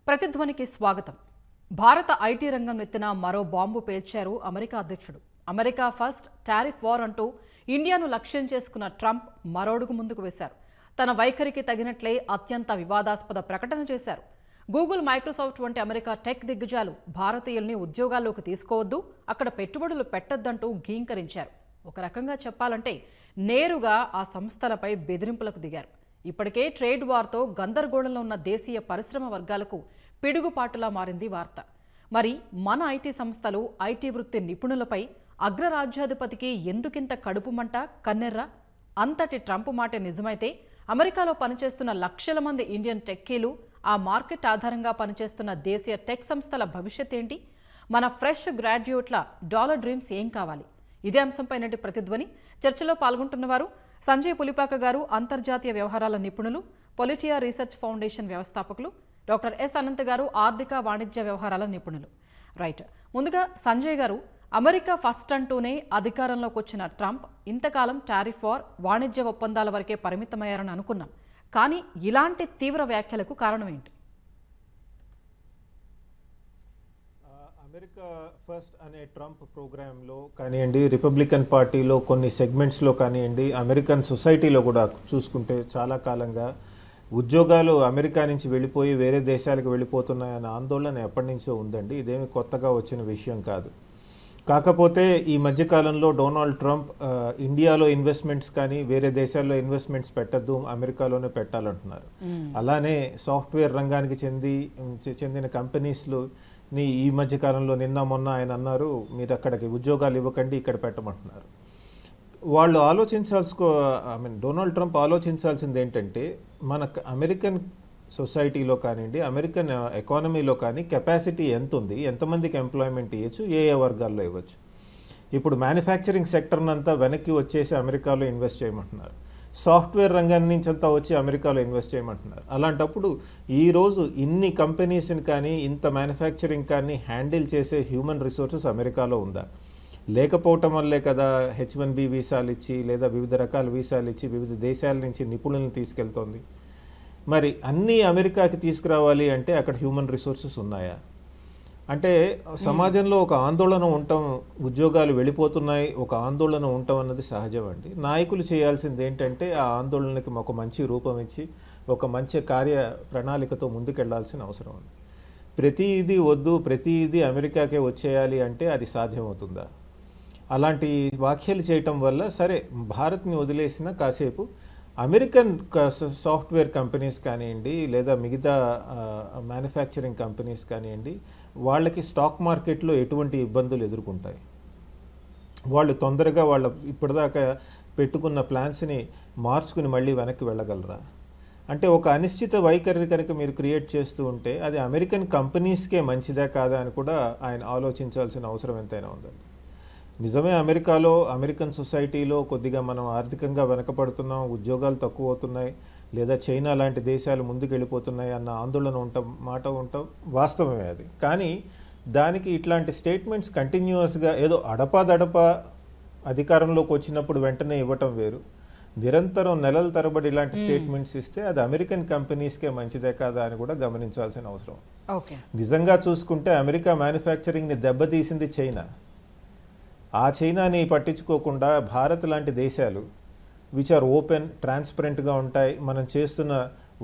ప్రతిధ్వనికి స్వాగతం. భారత ఐటీ రంగం ఎత్తిన మరో బాంబు పేల్చారు అమెరికా అధ్యక్షుడు. అమెరికా ఫస్ట్, టారిఫ్ వార్ అంటూ ఇండియాను లక్ష్యం చేసుకున్న ట్రంప్ మరోడుగు ముందుకు వేశారు. తన వైఖరికి తగినట్లే అత్యంత వివాదాస్పద ప్రకటన చేశారు. గూగుల్, మైక్రోసాఫ్ట్ వంటి అమెరికా టెక్ దిగ్గజాలు భారతీయుల్ని ఉద్యోగాల్లోకి తీసుకోవద్దు, అక్కడ పెట్టుబడులు పెట్టొద్దంటూ గీంకరించారు. ఒక రకంగా చెప్పాలంటే నేరుగా ఆ సంస్థలపై బెదిరింపులకు దిగారు. ఇప్పటికే ట్రేడ్ వార్తో గందరగోళంలో ఉన్న దేశీయ పరిశ్రమ వర్గాలకు పిడుగుపాటులా మారింది వార్త. మరి మన ఐటీ సంస్థలు, ఐటీ వృత్తి నిపుణులపై అగ్రరాజ్యాధిపతికి ఎందుకింత కడుపు మంట, కన్నెర్ర? అంతటి ట్రంప్ మాట నిజమైతే అమెరికాలో పనిచేస్తున్న లక్షల మంది ఇండియన్ టెక్కీలు, ఆ మార్కెట్ ఆధారంగా పనిచేస్తున్న దేశీయ టెక్ సంస్థల భవిష్యత్ ఏంటి? మన ఫ్రెష్ గ్రాడ్యుయేట్ల డాలర్ డ్రీమ్స్ ఏం కావాలి? ఇదే అంశంపై నేటి ప్రతిధ్వని చర్చలో పాల్గొంటున్నవారు సంజయ్ పులిపాక గారు, అంతర్జాతీయ వ్యవహారాల నిపుణులు, పొలిటియా రీసెర్చ్ ఫౌండేషన్ వ్యవస్థాపకులు, డాక్టర్ ఎస్ అనంత్ గారు, ఆర్థిక వాణిజ్య వ్యవహారాల నిపుణులు. రైట్, ముందుగా సంజయ్ గారు, అమెరికా ఫస్ట్ అంటూనే అధికారంలోకి వచ్చిన ట్రంప్ ఇంతకాలం టారిఫ్ వార్, వాణిజ్య ఒప్పందాల వరకే పరిమితమయ్యారని అనుకున్నాం. కానీ ఇలాంటి తీవ్ర వ్యాఖ్యలకు కారణం ఏంటి? అమెరికా ఫస్ట్ అనే ట్రంప్ ప్రోగ్రాంలో కానివ్వండి, రిపబ్లికన్ పార్టీలో కొన్ని సెగ్మెంట్స్లో కానివ్వండి, అమెరికన్ సొసైటీలో కూడా చూసుకుంటే చాలా కాలంగా ఉద్యోగాలు అమెరికా నుంచి వెళ్ళిపోయి వేరే దేశాలకు వెళ్ళిపోతున్నాయన్న ఆందోళన ఎప్పటి నుంచో ఉందండి. ఇదేమి కొత్తగా వచ్చిన విషయం కాదు. కాకపోతే ఈ మధ్యకాలంలో డొనాల్డ్ ట్రంప్ ఇండియాలో ఇన్వెస్ట్మెంట్స్ కానీ వేరే దేశాల్లో ఇన్వెస్ట్మెంట్స్ పెట్టద్దు, అమెరికాలోనే పెట్టాలంటున్నారు. అలానే సాఫ్ట్వేర్ రంగానికి చెందిన కంపెనీస్లో ఈ మధ్యకాలంలో నిన్న మొన్న ఆయన అన్నారు, మీరు అక్కడికి ఉద్యోగాలు ఇవ్వకండి, ఇక్కడ పెట్టమంటున్నారు. వాళ్ళు డొనాల్డ్ ట్రంప్ ఆలోచించాల్సింది ఏంటంటే, మన అమెరికన్ సొసైటీలో కానివ్వండి, అమెరికన్ ఎకానమీలో కానీ కెపాసిటీ ఎంత ఉంది, ఎంతమందికి ఎంప్లాయ్మెంట్ ఇవ్వచ్చు, ఏ వర్గాల్లో ఇవ్వచ్చు. ఇప్పుడు మ్యానుఫ్యాక్చరింగ్ సెక్టర్నంతా వెనక్కి వచ్చేసి అమెరికాలో ఇన్వెస్ట్ చేయమంటున్నారు. సాఫ్ట్వేర్ రంగం నుంచి అంతా వచ్చి అమెరికాలో ఇన్వెస్ట్ చేయమంటున్నారు. అలాంటప్పుడు ఈరోజు ఇన్ని కంపెనీస్ని కానీ, ఇంత మ్యానుఫ్యాక్చరింగ్ కానీ హ్యాండిల్ చేసే హ్యూమన్ రిసోర్సెస్ అమెరికాలో ఉందా? లేకపోవటం వల్లే కదా H1B వీసాలు ఇచ్చి, లేదా వివిధ రకాల వీసాలు ఇచ్చి వివిధ దేశాల నుంచి నిపుణులను తీసుకెళ్తోంది. మరి అన్నీ అమెరికాకి తీసుకురావాలి అంటే అక్కడ హ్యూమన్ రిసోర్సెస్ ఉన్నాయా? అంటే సమాజంలో ఒక ఆందోళన ఉండటం, ఉద్యోగాలు వెళ్ళిపోతున్నాయి, ఒక ఆందోళన ఉండటం అన్నది సహజం అండి. నాయకులు చేయాల్సింది ఏంటంటే ఆ ఆందోళనకి ఒక మంచి రూపం ఇచ్చి, ఒక మంచి కార్య ప్రణాళికతో ముందుకెళ్లాల్సిన అవసరం ఉంది. ప్రతిదీ వద్దు, ప్రతిదీ అమెరికాకే వచ్చేయాలి అంటే అది సాధ్యమవుతుందా? అలాంటి వ్యాఖ్యలు చేయటం వల్ల సరే భారత్ని వదిలేసిన కాసేపు అమెరికన్ సాఫ్ట్వేర్ కంపెనీస్ కానివ్వండి, లేదా మిగతా మ్యానుఫ్యాక్చరింగ్ కంపెనీస్ కానివ్వండి, వాళ్ళకి స్టాక్ మార్కెట్లో ఎటువంటి ఇబ్బందులు ఎదుర్కొంటాయి? వాళ్ళు తొందరగా ఇప్పటిదాకా పెట్టుకున్న ప్లాన్స్ని మార్చుకుని మళ్ళీ వెనక్కి వెళ్ళగలరా? అంటే ఒక అనిశ్చిత వైఖరిని కనుక మీరు క్రియేట్ చేస్తూ ఉంటే అది అమెరికన్ కంపెనీస్కే మంచిదా కాదా అని కూడా ఆయన ఆలోచించాల్సిన అవసరం ఎంతైనా ఉందండి. నిజమే, అమెరికాలో, అమెరికన్ సొసైటీలో కొద్దిగా మనం ఆర్థికంగా వెనకపడుతున్నాం, ఉద్యోగాలు తక్కువ అవుతున్నాయి, లేదా చైనా లాంటి దేశాలు ముందుకు వెళ్ళిపోతున్నాయి అన్న ఆందోళన ఉండటం వాస్తవమే అది. కానీ దానికి ఇట్లాంటి స్టేట్మెంట్స్ కంటిన్యూస్గా ఏదో అడపాదడపా అధికారంలోకి వచ్చినప్పుడు వెంటనే ఇవ్వటం వేరు. నిరంతరం నెలల తరబడి ఇలాంటి స్టేట్మెంట్స్ ఇస్తే అది అమెరికన్ కంపెనీస్కే మంచిదే కాదా అని కూడా గమనించాల్సిన అవసరం. నిజంగా చూసుకుంటే అమెరికా మ్యానుఫ్యాక్చరింగ్ని దెబ్బతీసింది చైనా. ఆ చైనాని పట్టించుకోకుండా భారత్ లాంటి దేశాలు విచ్ ఆర్ ఓపెన్, ట్రాన్స్పరెంట్గా ఉంటాయి, మనం చేస్తున్న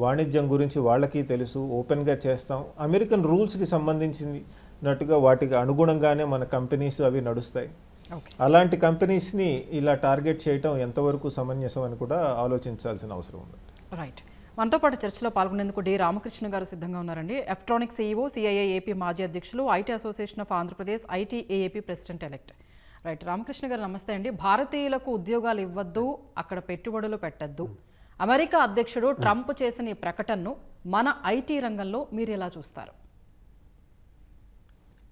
వాణిజ్యం గురించి వాళ్ళకి తెలుసు, ఓపెన్గా చేస్తాం, అమెరికన్ రూల్స్కి సంబంధించినట్టుగా వాటికి అనుగుణంగానే మన కంపెనీస్ అవి నడుస్తాయి. అలాంటి కంపెనీస్ని ఇలా టార్గెట్ చేయటం ఎంతవరకు సమంజసం అని కూడా ఆలోచించాల్సిన అవసరం ఉంది. రైట్, మనతో పాటు చర్చలో పాల్గొనేందుకు డి రామకృష్ణ గారు సిద్ధంగా ఉన్నారండి. ఎలక్ట్రానిక్ CEO, CII AP మాజీ అధ్యక్షులు, IT association of Andhra Pradesh, ITAAP president elect. Right, Ramakrishna గారు నమస్తే అండి. భారతీయులకు ఉద్యోగాలు ఇవ్వద్దు, అక్కడ పెట్టుబడులు పెట్టద్దు, అమెరికా అధ్యక్షుడు ట్రంప్ చేసిన ఈ ప్రకటనను మన ఐటీ రంగంలో మీరు ఎలా చూస్తారు?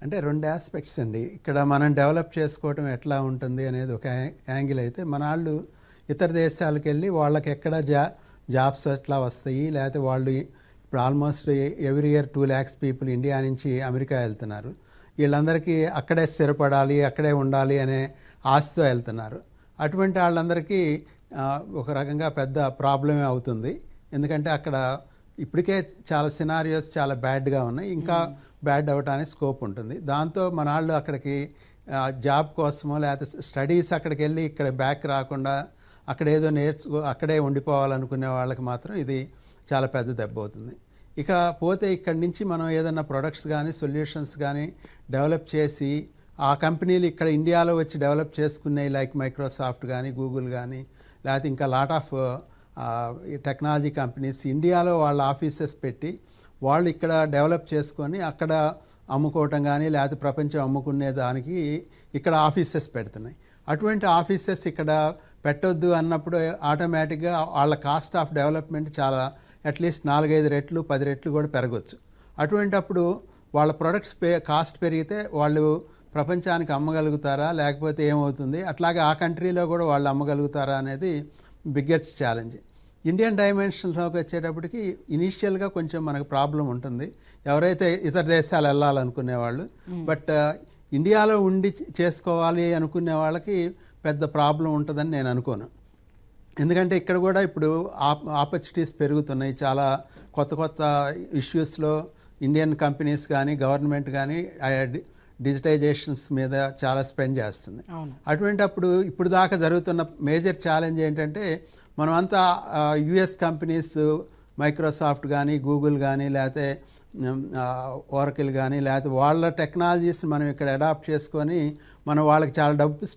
అంటే రెండు ఆస్పెక్ట్స్ అండి. ఇక్కడ మనం డెవలప్ చేసుకోవటం ఎట్లా ఉంటుంది అనేది ఒక యాంగిల్ అయితే, మన వాళ్ళు ఇతర దేశాలకు వెళ్ళి వాళ్ళకి ఎక్కడ జాబ్స్ ఎట్లా వస్తాయి, లేకపోతే వాళ్ళు ఇప్పుడు almost every year 2 lakhs people India నుంచి అమెరికా వెళ్తున్నారు. వీళ్ళందరికీ అక్కడే స్థిరపడాలి, అక్కడే ఉండాలి అనే ఆశతో వెళ్తున్నారు. అటువంటి వాళ్ళందరికీ ఒక రకంగా పెద్ద ప్రాబ్లమే అవుతుంది. ఎందుకంటే అక్కడ ఇప్పటికే చాలా సినారియోస్ చాలా బ్యాడ్గా ఉన్నాయి, ఇంకా బ్యాడ్ అవ్వడానికి స్కోప్ ఉంటుంది. దాంతో మన వాళ్ళు అక్కడికి జాబ్ కోసమో లేకపోతే స్టడీస్ అక్కడికి వెళ్ళి ఇక్కడ బ్యాక్ రాకుండా అక్కడ ఏదో అక్కడే ఉండిపోవాలనుకునే వాళ్ళకి మాత్రం ఇది చాలా పెద్ద దెబ్బ అవుతుంది. ఇక పోతే ఇక్కడి నుంచి మనం ఏదైనా ప్రొడక్ట్స్ కానీ సొల్యూషన్స్ కానీ డెవలప్ చేసి ఆ కంపెనీలు ఇక్కడ ఇండియాలో వచ్చి డెవలప్ చేసుకునే లైక్ మైక్రోసాఫ్ట్ కానీ గూగుల్ కానీ లేకపోతే ఇంకా లాట్ ఆఫ్ టెక్నాలజీ కంపెనీస్ ఇండియాలో వాళ్ళ ఆఫీసెస్ పెట్టి వాళ్ళు ఇక్కడ డెవలప్ చేసుకొని అక్కడ అమ్ముకోవటం కానీ లేకపోతే ప్రపంచం అమ్ముకునే దానికి ఇక్కడ ఆఫీసెస్ పెడుతున్నాయి. అటువంటి ఆఫీసెస్ ఇక్కడ పెట్టొద్దు అన్నప్పుడు ఆటోమేటిక్గా వాళ్ళ కాస్ట్ ఆఫ్ డెవలప్మెంట్ చాలా అట్లీస్ట్ 4-5 రెట్లు 10 రెట్లు కూడా పెరగచ్చు. అటువంటప్పుడు వాళ్ళ ప్రొడక్ట్స్ కాస్ట్ పెరిగితే వాళ్ళు ప్రపంచానికి అమ్మగలుగుతారా లేకపోతే ఏమవుతుంది, అట్లాగే ఆ కంట్రీలో కూడా వాళ్ళు అమ్మగలుగుతారా అనేది బిగ్గెస్ట్ ఛాలెంజ్. ఇండియన్ డైమెన్షన్లోకి వచ్చేటప్పటికి ఇనీషియల్గా కొంచెం మనకు ప్రాబ్లం ఉంటుంది ఎవరైతే ఇతర దేశాలు వెళ్ళాలనుకునే వాళ్ళు. బట్ ఇండియాలో ఉండి చేసుకోవాలి అనుకునే వాళ్ళకి పెద్ద ప్రాబ్లం ఉంటుందని నేను అనుకోను. ఎందుకంటే ఇక్కడ కూడా ఇప్పుడు ఆపర్చునిటీస్ పెరుగుతున్నాయి. చాలా కొత్త కొత్త ఇష్యూస్లో ఇండియన్ కంపెనీస్ కానీ గవర్నమెంట్ కానీ డిజిటైజేషన్స్ మీద చాలా స్పెండ్ చేస్తుంది. అటువంటప్పుడు ఇప్పుడు దాకా జరుగుతున్న మేజర్ ఛాలెంజ్ ఏంటంటే మనమంతా యుఎస్ కంపెనీస్ మైక్రోసాఫ్ట్ కానీ గూగుల్ కానీ లేకపోతే ఓరకిల్ కానీ లేకపోతే వాళ్ళ టెక్నాలజీస్ని మనం ఇక్కడ అడాప్ట్ చేసుకొని మనం వాళ్ళకి చాలా డబ్బు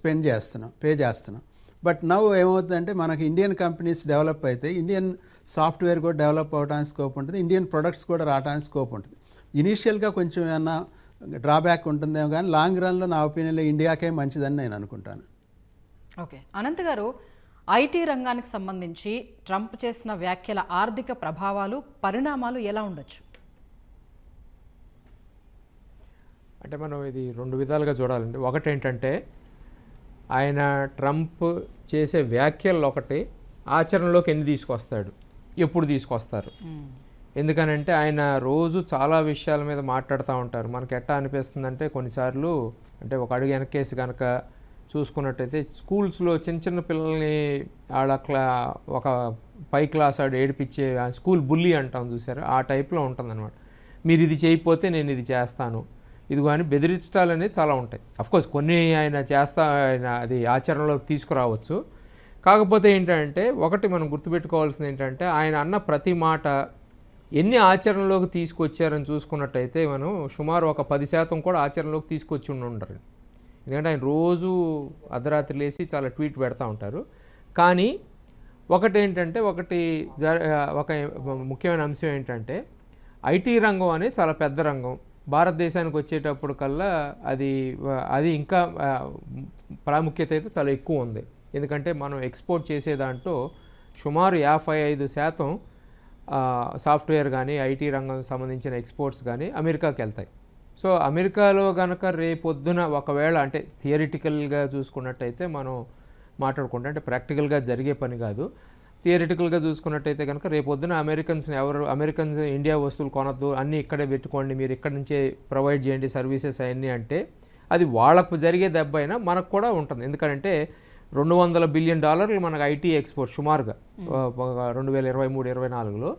పే చేస్తున్నాం. బట్ నవ్వు ఏమవుతుందంటే మనకి ఇండియన్ కంపెనీస్ డెవలప్ అయితే ఇండియన్ సాఫ్ట్వేర్ కూడా డెవలప్ అవడానికి స్కోప్ ఉంటుంది, ఇండియన్ ప్రొడక్ట్స్ కూడా రావడానికి స్కోప్ ఉంటుంది. ఇనీషియల్గా కొంచెం ఏమన్నా డ్రాబ్యాక్ ఉంటుందేమో కానీ లాంగ్ రన్లో నా ఒపీనియన్లో ఇండియాకే మంచిదని నేను అనుకుంటాను. ఓకే, అనంత్ గారు, ఐటీ రంగానికి సంబంధించి ట్రంప్ చేసిన వ్యాఖ్యల ఆర్థిక ప్రభావాలు పరిణామాలు ఎలా ఉండొచ్చు? అంటే మనం ఇది 2 విధాలుగా చూడాలండి. ఒకటి ఏంటంటే ఆయన ట్రంప్ చేసే వ్యాఖ్యలు ఒకటి, ఆచరణలోకి ఎన్ని తీసుకొస్తాడు, ఎప్పుడు తీసుకొస్తారు. ఎందుకనంటే ఆయన రోజు చాలా విషయాల మీద మాట్లాడుతూ ఉంటారు. మనకి ఎట్టా అనిపిస్తుందంటే కొన్నిసార్లు అంటే ఒక అడుగు వెనకేసి కనుక చూసుకున్నట్టయితే స్కూల్స్లో చిన్న చిన్న పిల్లల్ని ఒక పై క్లాస్ ఆడు ఏడిపించే స్కూల్ బుల్లీ అంటాం చూసారు, ఆ టైప్లో ఉంటుందన్నమాట. మీరు ఇది చేయకపోతే నేను ఇది చేస్తాను, ఇది కానీ బెదిరించడాలు అనేది చాలా ఉంటాయి. అఫ్కోర్స్ కొన్ని ఆయన అది ఆచరణలోకి తీసుకురావచ్చు. కాకపోతే ఏంటంటే ఒకటి మనం గుర్తుపెట్టుకోవాల్సింది ఏంటంటే ఆయన అన్న ప్రతి మాట ఎన్ని ఆచరణలోకి తీసుకొచ్చారని చూసుకున్నట్టయితే మనం సుమారు ఒక 10% కూడా ఆచరణలోకి తీసుకొచ్చి ఉండరు. ఎందుకంటే ఆయన రోజు అర్ధరాత్రి లేసి చాలా ట్వీట్ పెడతా ఉంటారు. కానీ ఒకటేంటంటే ఒక ముఖ్యమైన అంశం ఏంటంటే ఐటీ రంగం అనేది చాలా పెద్ద రంగం. భారతదేశానికి వచ్చేటప్పుడు కల్లా అది ఇంకా ప్రాముఖ్యత అయితే చాలా ఎక్కువ ఉంది. ఎందుకంటే మనం ఎక్స్పోర్ట్ చేసే దాంట్లో సుమారు 55% సాఫ్ట్వేర్ కానీ ఐటీ రంగం సంబంధించిన ఎక్స్పోర్ట్స్ కానీ అమెరికాకి వెళ్తాయి. సో అమెరికాలో కనుక రేపొద్దున ఒకవేళ అంటే థియరిటికల్గా చూసుకున్నట్టయితే మనం మాట్లాడుకుంటే అంటే ప్రాక్టికల్గా జరిగే పని కాదు, థియరిటికల్గా చూసుకున్నట్టయితే కనుక రేపొద్దున అమెరికన్స్ ఇండియా వస్తువులు కొనద్దు, అన్నీ ఇక్కడే పెట్టుకోండి, మీరు ఇక్కడి నుంచే ప్రొవైడ్ చేయండి సర్వీసెస్ అవన్నీ అంటే అది వాళ్ళకు జరిగే దెబ్బ అయినా మనకు కూడా ఉంటుంది. ఎందుకంటే $200 బిలియన్ మనకు ఐటీ ఎక్స్పోర్ట్ సుమారుగా 2023-24లో,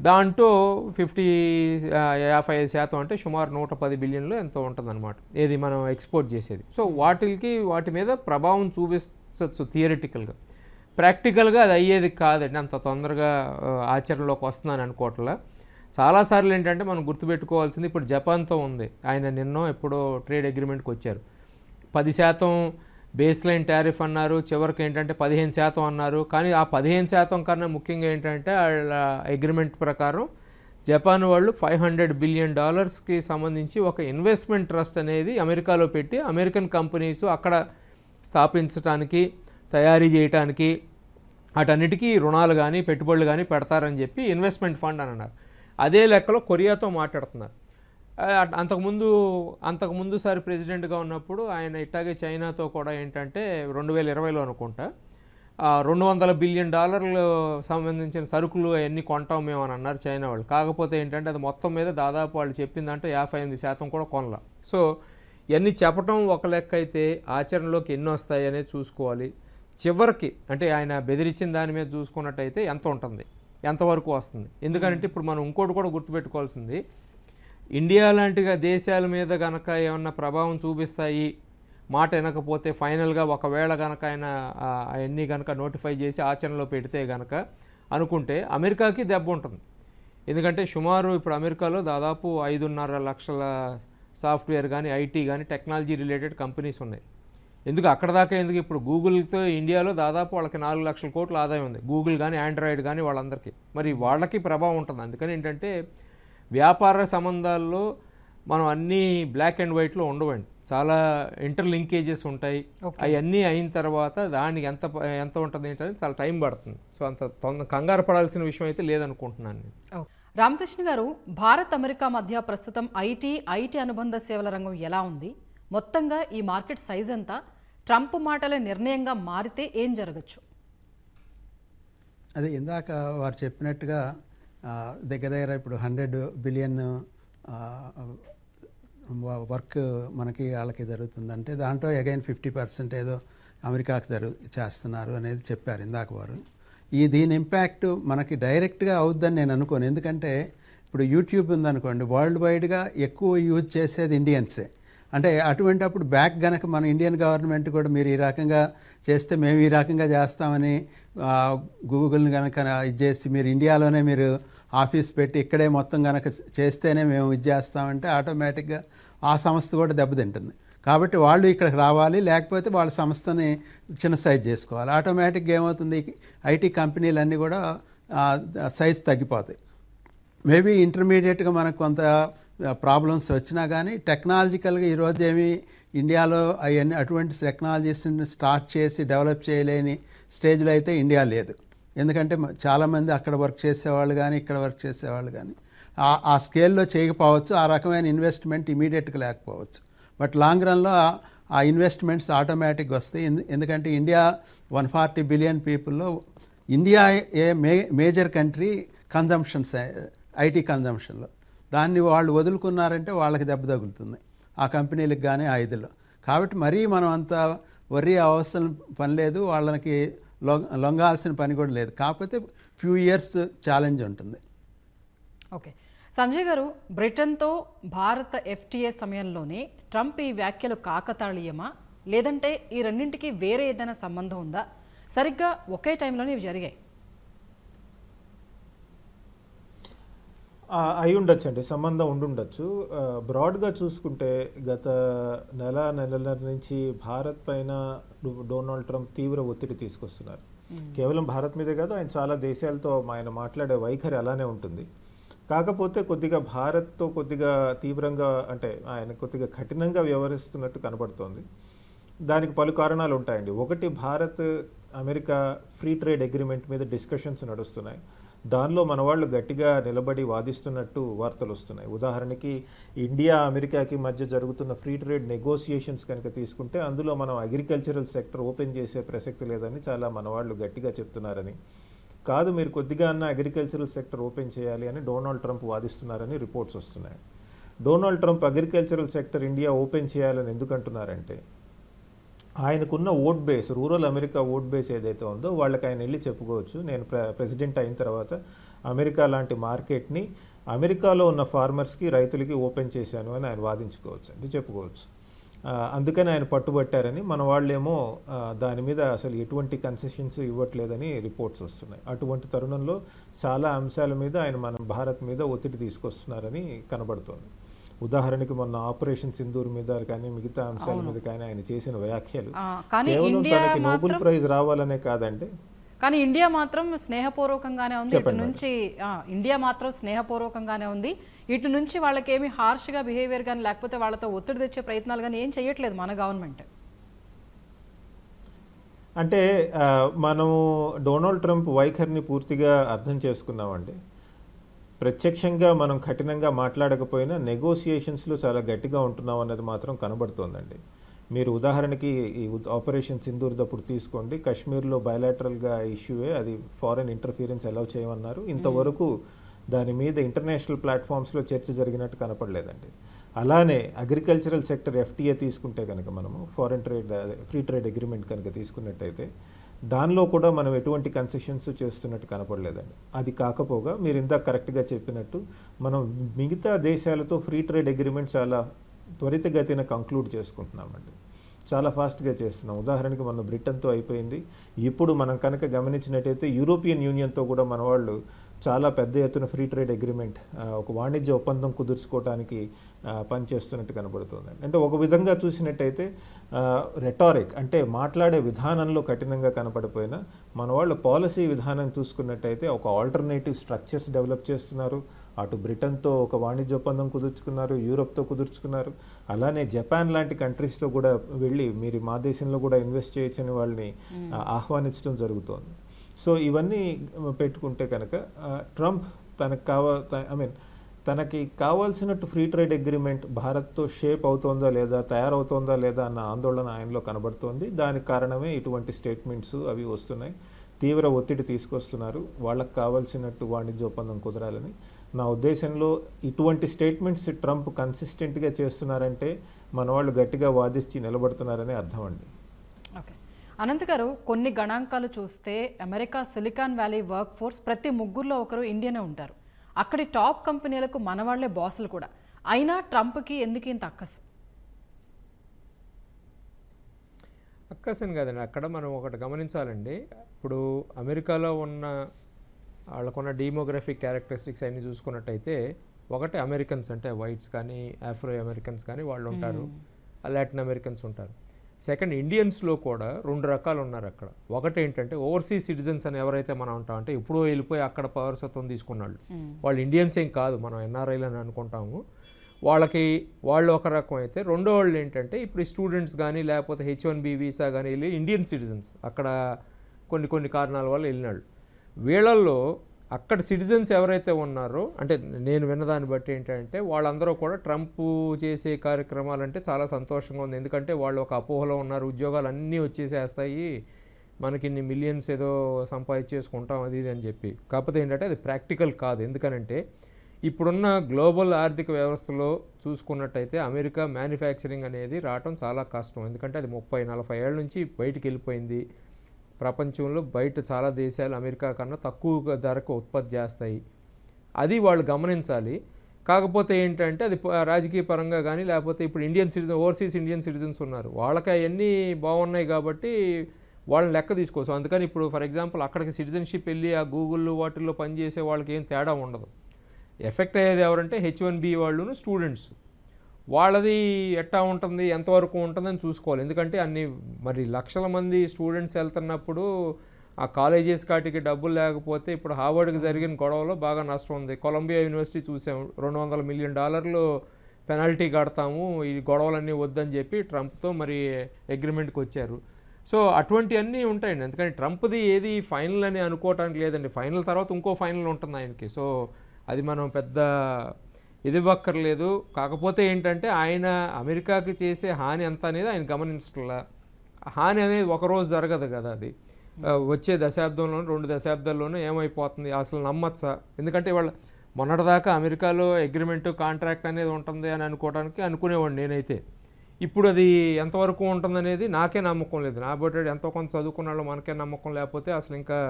దాంట్లో 55% అంటే సుమారు 110 బిలియన్లు ఎంతో ఉంటుందన్నమాట ఏది మనం ఎక్స్పోర్ట్ చేసేది. సో వాటి మీద ప్రభావం చూపించవచ్చు థియరిటికల్గా. ప్రాక్టికల్గా అది అయ్యేది కాదండి, అంత తొందరగా ఆచరణలోకి వస్తుందని అనుకోవట్లా. చాలాసార్లు ఏంటంటే మనం గుర్తుపెట్టుకోవాల్సింది ఇప్పుడు జపాన్తో ఉంది. ఆయన నిన్నో ఎప్పుడో ట్రేడ్ అగ్రిమెంట్కి వచ్చారు. 10% బేస్ లైన్ టారిఫ్ అన్నారు, చివరికి ఏంటంటే 15% అన్నారు. కానీ ఆ 15% కన్నా ముఖ్యంగా ఏంటంటే వాళ్ళ అగ్రిమెంట్ ప్రకారం జపాన్ వాళ్ళు $500 బిలియన్ సంబంధించి ఒక ఇన్వెస్ట్మెంట్ ట్రస్ట్ అనేది అమెరికాలో పెట్టి అమెరికన్ కంపెనీస్ అక్కడ స్థాపించడానికి తయారీ చేయడానికి అటన్నిటికీ రుణాలు కానీ పెట్టుబడులు కానీ పెడతారని చెప్పి ఇన్వెస్ట్మెంట్ ఫండ్ అని అన్నారు. అదే లెక్కలో కొరియాతో మాట్లాడుతున్నారు. అంతకుముందు సారి ప్రెసిడెంట్గా ఉన్నప్పుడు ఆయన ఇట్టాగే చైనాతో కూడా ఏంటంటే 2020లో అనుకుంటా $200 బిలియన్ సంబంధించిన సరుకులు అవన్నీ కొంటాం మేము అని అన్నారు చైనా వాళ్ళు. కాకపోతే ఏంటంటే అది మొత్తం మీద దాదాపు వాళ్ళు చెప్పిందంటే 58% కూడా కొనలా. సో ఇవన్నీ చెప్పడం ఒక లెక్క అయితే ఆచరణలోకి ఎన్ని వస్తాయి అనేది చూసుకోవాలి. చివరికి అంటే ఆయన బెదిరించిన దాని మీద చూసుకున్నట్టయితే ఎంత ఉంటుంది, ఎంతవరకు వస్తుంది. ఎందుకంటే ఇప్పుడు మనం ఇంకోటి కూడా గుర్తుపెట్టుకోవాల్సింది, ఇండియా లాంటి దేశాల మీద కనుక ఏమన్నా ప్రభావం చూపిస్తాయి, మాట వినకపోతే ఫైనల్గా ఒకవేళ కనుక ఆయన అవన్నీ కనుక నోటిఫై చేసి ఆచరణలో పెడితే కనుక అనుకుంటే అమెరికాకి దెబ్బ ఉంటుంది. ఎందుకంటే సుమారు ఇప్పుడు అమెరికాలో దాదాపు 5.5 లక్షల సాఫ్ట్వేర్ కానీ ఐటీ కానీ టెక్నాలజీ రిలేటెడ్ కంపెనీస్ ఉన్నాయి. ఎందుకు అక్కడ దాకా ఎందుకు, ఇప్పుడు గూగుల్తో ఇండియాలో దాదాపు వాళ్ళకి 4 లక్షల కోట్ల ఆదాయం ఉంది, గూగుల్ కానీ ఆండ్రాయిడ్ కానీ వాళ్ళందరికీ. మరి వాళ్ళకి ప్రభావం ఉంటుంది. అందుకని ఏంటంటే వ్యాపార సంబంధాల్లో మనం అన్నీ బ్లాక్ అండ్ వైట్లో ఉండవండి, చాలా ఇంటర్ లింకేజెస్ ఉంటాయి. అవన్నీ అయిన తర్వాత దానికి ఎంత ఉంటుంది ఏంటనేది చాలా టైం పడుతుంది. సో అంత కంగారు పడాల్సిన విషయం అయితే లేదనుకుంటున్నాను నేను. రామకృష్ణ గారు, భారత్ అమెరికా మధ్య ప్రస్తుతం ఐటీ అనుబంధ సేవల రంగం ఎలా ఉంది? మొత్తంగా ఈ మార్కెట్ సైజ్ ఎంత? ట్రంప్ మాటలే నిర్ణయంగా మారితే ఏం జరగచ్చు? అదే ఇందాక వారు చెప్పినట్టుగా దగ్గర ఇప్పుడు 100 బిలియన్ వర్క్ మనకి వాళ్ళకి జరుగుతుందంటే దాంట్లో అగైన్ 50% ఏదో అమెరికాకి చేస్తున్నారు అనేది చెప్పారు ఇందాక వారు. దీని ఇంపాక్ట్ మనకి డైరెక్ట్గా అవుద్దని నేను అనుకోను. ఎందుకంటే ఇప్పుడు యూట్యూబ్ ఉందనుకోండి, వరల్డ్ వైడ్గా ఎక్కువ యూజ్ చేసేది ఇండియన్సే. అంటే అటువంటిప్పుడు బ్యాక్ గనక మన ఇండియన్ గవర్నమెంట్ కూడా మీరు ఈ రకంగా చేస్తే మేము ఈ రకంగా చేస్తామని గూగుల్ని కనుక ఇది చేసి మీరు ఇండియాలోనే మీరు ఆఫీస్ పెట్టి ఇక్కడే మొత్తం కనుక చేస్తేనే మేము ఇది చేస్తామంటే ఆటోమేటిక్గా ఆ సంస్థ కూడా దెబ్బతింటుంది. కాబట్టి వాళ్ళు ఇక్కడికి రావాలి, లేకపోతే వాళ్ళ సంస్థని చిన్న సైజ్ చేసుకోవాలి. ఆటోమేటిక్గా ఏమవుతుంది, ఐటీ కంపెనీలన్నీ కూడా సైజ్ తగ్గిపోతాయి. మేబీ ఇంటర్మీడియట్గా మనకు కొంత ప్రాబ్లమ్స్ వచ్చినా కానీ టెక్నాలజికల్గా ఈరోజు ఏమి ఇండియాలో అవన్నీ అటువంటి టెక్నాలజీస్ని స్టార్ట్ చేసి డెవలప్ చేయలేని స్టేజ్లో అయితే ఇండియా లేదు. ఎందుకంటే చాలామంది అక్కడ వర్క్ చేసేవాళ్ళు కానీ ఇక్కడ వర్క్ చేసేవాళ్ళు కానీ ఆ స్కేల్లో చేయకపోవచ్చు, ఆ రకమైన ఇన్వెస్ట్మెంట్ ఇమీడియట్గా లేకపోవచ్చు. బట్ లాంగ్ రన్లో ఆ ఇన్వెస్ట్మెంట్స్ ఆటోమేటిక్గా వస్తాయి. ఎందుకంటే ఇండియా 140 బిలియన్ పీపుల్లో India major country consumptions, IT కన్జంప్షన్లో. దాన్ని వాళ్ళు వదులుకున్నారంటే వాళ్ళకి దెబ్బ తగులుతుంది, ఆ కంపెనీలకు కానీ ఆ ఇదిలో. కాబట్టి మరీ మనం అంత వర్రీ అవసరం పని లేదు, వాళ్ళకి లొంగాల్సిన పని కూడా లేదు. కాకపోతే ఫ్యూ ఇయర్స్ ఛాలెంజ్ ఉంటుంది. ఓకే సంజయ్ గారు, బ్రిటన్తో భారత FTA సమయంలోనే ట్రంప్ ఈ వ్యాఖ్యలు కాకతాళీయమా, లేదంటే ఈ రెండింటికి వేరే ఏదైనా సంబంధం ఉందా? సరిగ్గా ఒకే టైంలోనే ఇవి జరిగాయి. అయి ఉండొచ్చు అండి, సంబంధం ఉండుండొచ్చు. బ్రాడ్గా చూసుకుంటే గత నెలన్నర నుంచి భారత్ పైన డొనాల్డ్ ట్రంప్ తీవ్ర ఒత్తిడి తీసుకొస్తున్నారు. కేవలం భారత్ మీదే కాదు, ఆయన చాలా దేశాలతో ఆయన మాట్లాడే వైఖరి అలానే ఉంటుంది. కాకపోతే కొద్దిగా భారత్తో కొద్దిగా తీవ్రంగా, అంటే ఆయన కొద్దిగా కఠినంగా వ్యవహరిస్తున్నట్టు కనబడుతోంది. దానికి పలు కారణాలు ఉంటాయండి. ఒకటి, Bharat America free trade agreement మీద డిస్కషన్స్ నడుస్తున్నాయి. దానిలో మన వాళ్ళు గట్టిగా నిలబడి వాదిస్తున్నట్టు వార్తలు వస్తున్నాయి. ఉదాహరణకి ఇండియా అమెరికాకి మధ్య జరుగుతున్న ఫ్రీ ట్రేడ్ నెగోసియేషన్స్ కనుక తీసుకుంటే అందులో మనం అగ్రికల్చరల్ సెక్టర్ ఓపెన్ చేసే ప్రసక్తి లేదని చాలా మన వాళ్ళు గట్టిగా చెప్తున్నారని, కాదు మీరు కొద్దిగా అన్న అగ్రికల్చరల్ సెక్టర్ ఓపెన్ చేయాలి అని డొనాల్డ్ ట్రంప్ వాదిస్తున్నారని రిపోర్ట్స్ వస్తున్నాయి. Donald Trump agricultural sector India open చేయాలని ఎందుకంటున్నారంటే ఆయనకున్న vote base, rural America vote base ఏదైతే ఉందో వాళ్ళకి ఆయన వెళ్ళి చెప్పుకోవచ్చు, నేను ప్రెసిడెంట్ అయిన తర్వాత అమెరికా లాంటి మార్కెట్ని అమెరికాలో ఉన్న ఫార్మర్స్కి రైతులకి ఓపెన్ చేశాను అని ఆయన వాదించుకోవచ్చు, అంటే చెప్పుకోవచ్చు. అందుకని ఆయన పట్టుబట్టారని, మన వాళ్ళేమో దాని మీద అసలు ఎటువంటి కన్సెషన్స్ ఇవ్వట్లేదని రిపోర్ట్స్ వస్తున్నాయి. అటువంటి తరుణంలో చాలా అంశాల మీద ఆయన మన భారత్ మీద ఒత్తిడి తీసుకొస్తున్నారని కనబడుతోంది. ఉదాహరణకి మొన్న ఆపరేషన్ సింధూర్ మీద కానీ మిగతా అంశాల మీద కానీ ఆయన చేసిన వ్యాఖ్యలు కేవలం తనకి నోబెల్ ప్రైజ్ రావాలనే కాదండి, కానీ ఇండియా మాత్రం స్నేహపూర్వకంగానే ఉంది. ఇటు నుంచి ఇండియా మాత్రం స్నేహపూర్వకంగానే ఉంది. ఇటు నుంచి వాళ్ళకి ఏమి హార్ష్గా బిహేవియర్ కానీ లేకపోతే వాళ్ళతో ఒత్తిడి తెచ్చే ప్రయత్నాలు కానీ ఏం చేయట్లేదు మన గవర్నమెంట్. అంటే మనము డొనాల్డ్ ట్రంప్ వైఖరిని పూర్తిగా అర్థం చేసుకున్నామండి. ప్రత్యక్షంగా మనం కఠినంగా మాట్లాడకపోయినా నెగోసియేషన్స్లో చాలా గట్టిగా ఉంటున్నాం అన్నది మాత్రం కనబడుతోందండి. మీరు ఉదాహరణకి ఈ ఆపరేషన్ సింధూర్ అప్పుడు తీసుకోండి, కశ్మీర్లో బయలాటరల్గా ఇష్యూవే, అది ఫారెన్ ఇంటర్ఫీరెన్స్ అలౌ చేయమన్నారు. ఇంతవరకు దాని మీద ఇంటర్నేషనల్ ప్లాట్ఫామ్స్లో చర్చ జరిగినట్టు కనపడలేదండి. అలానే అగ్రికల్చరల్ సెక్టర్ FTA తీసుకుంటే కనుక మనము ఫ్రీ ట్రేడ్ అగ్రిమెంట్ కనుక తీసుకున్నట్టయితే దానిలో కూడా మనం ఎటువంటి కన్సెషన్స్ చేస్తున్నట్టు కనపడలేదండి. అది కాకపోగా మీరు ఇందాక కరెక్ట్గా చెప్పినట్టు మనం మిగతా దేశాలతో ఫ్రీ ట్రేడ్ అగ్రిమెంట్ చాలా త్వరితగతిన కంక్లూడ్ చేసుకుంటున్నామండి, చాలా ఫాస్ట్గా చేస్తున్నాం. ఉదాహరణకి మన బ్రిటన్తో అయిపోయింది. ఇప్పుడు మనం కనుక గమనించినట్టయితే యూరోపియన్ యూనియన్తో కూడా మన వాళ్ళు చాలా పెద్ద ఎత్తున ఫ్రీ ట్రేడ్ అగ్రిమెంట్, ఒక వాణిజ్య ఒప్పందం కుదుర్చుకోవడానికి పనిచేస్తున్నట్టు కనబడుతుంది. అంటే ఒక విధంగా చూసినట్టయితే రెటారిక్ అంటే మాట్లాడే విధానంలో కఠినంగా కనపడిపోయినా మన వాళ్ళు పాలసీ విధానం చూసుకున్నట్టయితే ఒక ఆల్టర్నేటివ్ స్ట్రక్చర్స్ డెవలప్ చేస్తున్నారు. అటు బ్రిటన్తో ఒక వాణిజ్య ఒప్పందం కుదుర్చుకున్నారు, యూరోప్తో కుదుర్చుకున్నారు, అలానే జపాన్ లాంటి కంట్రీస్తో కూడా వెళ్ళి మీరు మా దేశంలో కూడా ఇన్వెస్ట్ చేయొచ్చని వాళ్ళని ఆహ్వానించడం జరుగుతోంది. సో ఇవన్నీ పెట్టుకుంటే కనుక ట్రంప్ తనకి కావాల్సినట్టు ఫ్రీ ట్రేడ్ అగ్రిమెంట్ భారత్తో షేప్ అవుతోందా లేదా, తయారవుతోందా లేదా అన్న ఆందోళన ఆయనలో కనబడుతోంది. దానికి కారణమే ఇటువంటి స్టేట్మెంట్స్ అవి వస్తున్నాయి. తీవ్ర ఒత్తిడి తీసుకొస్తున్నారు వాళ్ళకి కావాల్సినట్టు వాణిజ్య ఒప్పందం కుదరాలని. నా ఉద్దేశంలో ఇటువంటి స్టేట్మెంట్స్ ట్రంప్ కన్సిస్టెంట్గా చేస్తున్నారంటే మన వాళ్ళు గట్టిగా వాదించి నిలబడుతున్నారని అర్థం అండి. ఓకే అనంత్ గారు, కొన్ని గణాంకాలు చూస్తే America silicon valley work force ప్రతి ముగ్గురులో ఒకరు ఇండియనే ఉంటారు. అక్కడి టాప్ కంపెనీలకు మన వాళ్లే బాసులు కూడా. అయినా ట్రంప్కి ఎందుకు ఇంత అక్కసు? అక్కసని కాదండి, అక్కడ మనం ఒకటి గమనించాలండి. ఇప్పుడు అమెరికాలో ఉన్న వాళ్ళకున్న డెమోగ్రఫిక్ క్యారెక్టరిస్టిక్స్ అన్ని చూసుకున్నట్టయితే ఒకటి అమెరికన్స్ అంటే వైట్స్ కానీ ఆఫ్రో అమెరికన్స్ కానీ వాళ్ళు ఉంటారు, లాటిన్ అమెరికన్స్ ఉంటారు. సెకండ్, ఇండియన్స్లో కూడా రెండు రకాలు ఉన్నారు అక్కడ. ఒకటి ఏంటంటే ఓవర్సీస్ సిటిజన్స్ అని ఎవరైతే మనం ఉంటాం అంటే ఎప్పుడో వెళ్ళిపోయి అక్కడ పౌరసత్వం తీసుకున్నాళ్ళు, వాళ్ళు ఇండియన్స్ ఏం కాదు, మనం ఎన్ఆర్ఐలు అని అనుకుంటాము. వాళ్ళు ఒక రకం అయితే, రెండో వాళ్ళు ఏంటంటే ఇప్పుడు స్టూడెంట్స్ కానీ లేకపోతే H1B వీసా కానీ వెళ్ళి ఇండియన్ సిటిజన్స్ అక్కడ కొన్ని కారణాల వల్ల వెళ్ళినాళ్ళు. వీళ్ళల్లో అక్కడ సిటిజన్స్ ఎవరైతే ఉన్నారో, అంటే నేను విన్నదాన్ని బట్టి ఏంటంటే వాళ్ళందరూ కూడా ట్రంప్ చేసే కార్యక్రమాలంటే చాలా సంతోషంగా ఉంది. ఎందుకంటే వాళ్ళు ఒక అపోహలో ఉన్నారు, ఉద్యోగాలు అన్నీ వచ్చేసేస్తాయి, మనకి ఇన్ని మిలియన్స్ ఏదో సంపాదించేసుకుంటాం అది ఇది అని చెప్పి. కాకపోతే ఏంటంటే అది ప్రాక్టికల్ కాదు. ఎందుకనంటే ఇప్పుడున్న గ్లోబల్ ఆర్థిక వ్యవస్థలో చూసుకున్నట్టయితే అమెరికా మ్యానుఫ్యాక్చరింగ్ అనేది రావటం చాలా కష్టం. ఎందుకంటే అది 30-40 ఏళ్ళ నుంచి బయటికి వెళ్ళిపోయింది. ప్రపంచంలో బయట చాలా దేశాలు అమెరికా కన్నా తక్కువ ధరకు ఉత్పత్తి చేస్తాయి, అది వాళ్ళు గమనించాలి. కాకపోతే ఏంటంటే అది రాజకీయ పరంగా కానీ లేకపోతే ఇప్పుడు ఓవర్సీస్ ఇండియన్ సిటిజన్స్ ఉన్నారు, వాళ్ళకి అవన్నీ బాగున్నాయి కాబట్టి వాళ్ళని లెక్క తీసుకోవచ్చు. అందుకని ఇప్పుడు ఫర్ ఎగ్జాంపుల్ అక్కడికి సిటిజన్షిప్ వెళ్ళి ఆ గూగుల్ వాటిల్లో పనిచేసే వాళ్ళకి ఏం తేడా ఉండదు. ఎఫెక్ట్ అయ్యేది ఎవరంటే H1B వాళ్ళును స్టూడెంట్స్. వాళ్ళది ఎట్టా ఉంటుంది, ఎంతవరకు ఉంటుందని చూసుకోవాలి. ఎందుకంటే మరి లక్షల మంది స్టూడెంట్స్ వెళ్తున్నప్పుడు ఆ కాలేజెస్ కాటికి డబ్బులు లేకపోతే ఇప్పుడు హార్వర్డ్కి జరిగిన గొడవలో బాగా నష్టం ఉంది. కొలంబియా యూనివర్సిటీ చూసాము, $200 మిలియన్ పెనాల్టీ కడతాము, ఈ గొడవలన్నీ వద్దని చెప్పి ట్రంప్తో మరి అగ్రిమెంట్కి వచ్చారు. సో అటువంటివన్నీ ఉంటాయండి. ఎందుకంటే ట్రంప్ది ఏది ఫైనల్ అని అనుకోవటానికి లేదండి. ఫైనల్ తర్వాత ఇంకో ఫైనల్ ఉంటుంది ఆయనకి. సో అది మనం పెద్ద ఇది ఇవ్వక్కర్లేదు. కాకపోతే ఏంటంటే ఆయన అమెరికాకి చేసే హాని ఎంత అనేది ఆయన గమనించట్లా. హాని అనేది ఒకరోజు జరగదు కదా, అది వచ్చే దశాబ్దంలోనూ 2 దశాబ్దాల్లోనూ ఏమైపోతుంది అసలు నమ్మచ్చా? ఎందుకంటే వాళ్ళ మొన్నటిదాకా అమెరికాలో అగ్రిమెంటు కాంట్రాక్ట్ అనేది ఉంటుంది అని అనుకునేవాడిని నేనైతే. ఇప్పుడు అది ఎంతవరకు ఉంటుందనేది నాకే నమ్మకం లేదు. నా బట్టి ఎంతో కొంత చదువుకున్న వాళ్ళు మనకే నమ్మకం లేకపోతే అసలు ఇంకా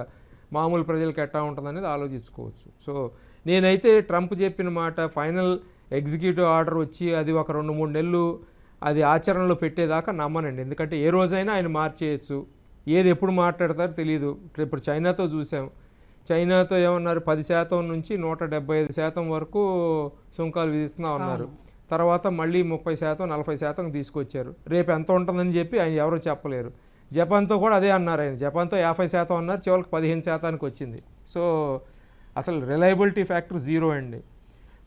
మామూలు ప్రజలకు ఎట్టా ఉంటుందనేది ఆలోచించుకోవచ్చు. సో నేనైతే ట్రంప్ చెప్పిన మాట ఫైనల్ ఎగ్జిక్యూటివ్ ఆర్డర్ వచ్చి అది ఒక 2-3 నెలలు అది ఆచరణలో పెట్టేదాకా నమ్మనండి. ఎందుకంటే ఏ రోజైనా ఆయన మార్చేయచ్చు, ఏది ఎప్పుడు మాట్లాడతారో తెలియదు. ఇప్పుడు చైనాతో చూసాం, చైనాతో ఏమన్నారు 10% నుంచి 175% వరకు సుంకాలు విధిస్తున్నా ఉన్నారు. తర్వాత మళ్ళీ 30%, 40% తీసుకొచ్చారు. రేపు ఎంత ఉంటుందని చెప్పి ఆయన ఎవరో చెప్పలేరు. జపాన్తో కూడా అదే అన్నారు ఆయన, జపాన్తో 50% అన్నారు, చివరికి 15%కి వచ్చింది. సో అసలు రిలయబిలిటీ ఫ్యాక్టర్ 0 అండి.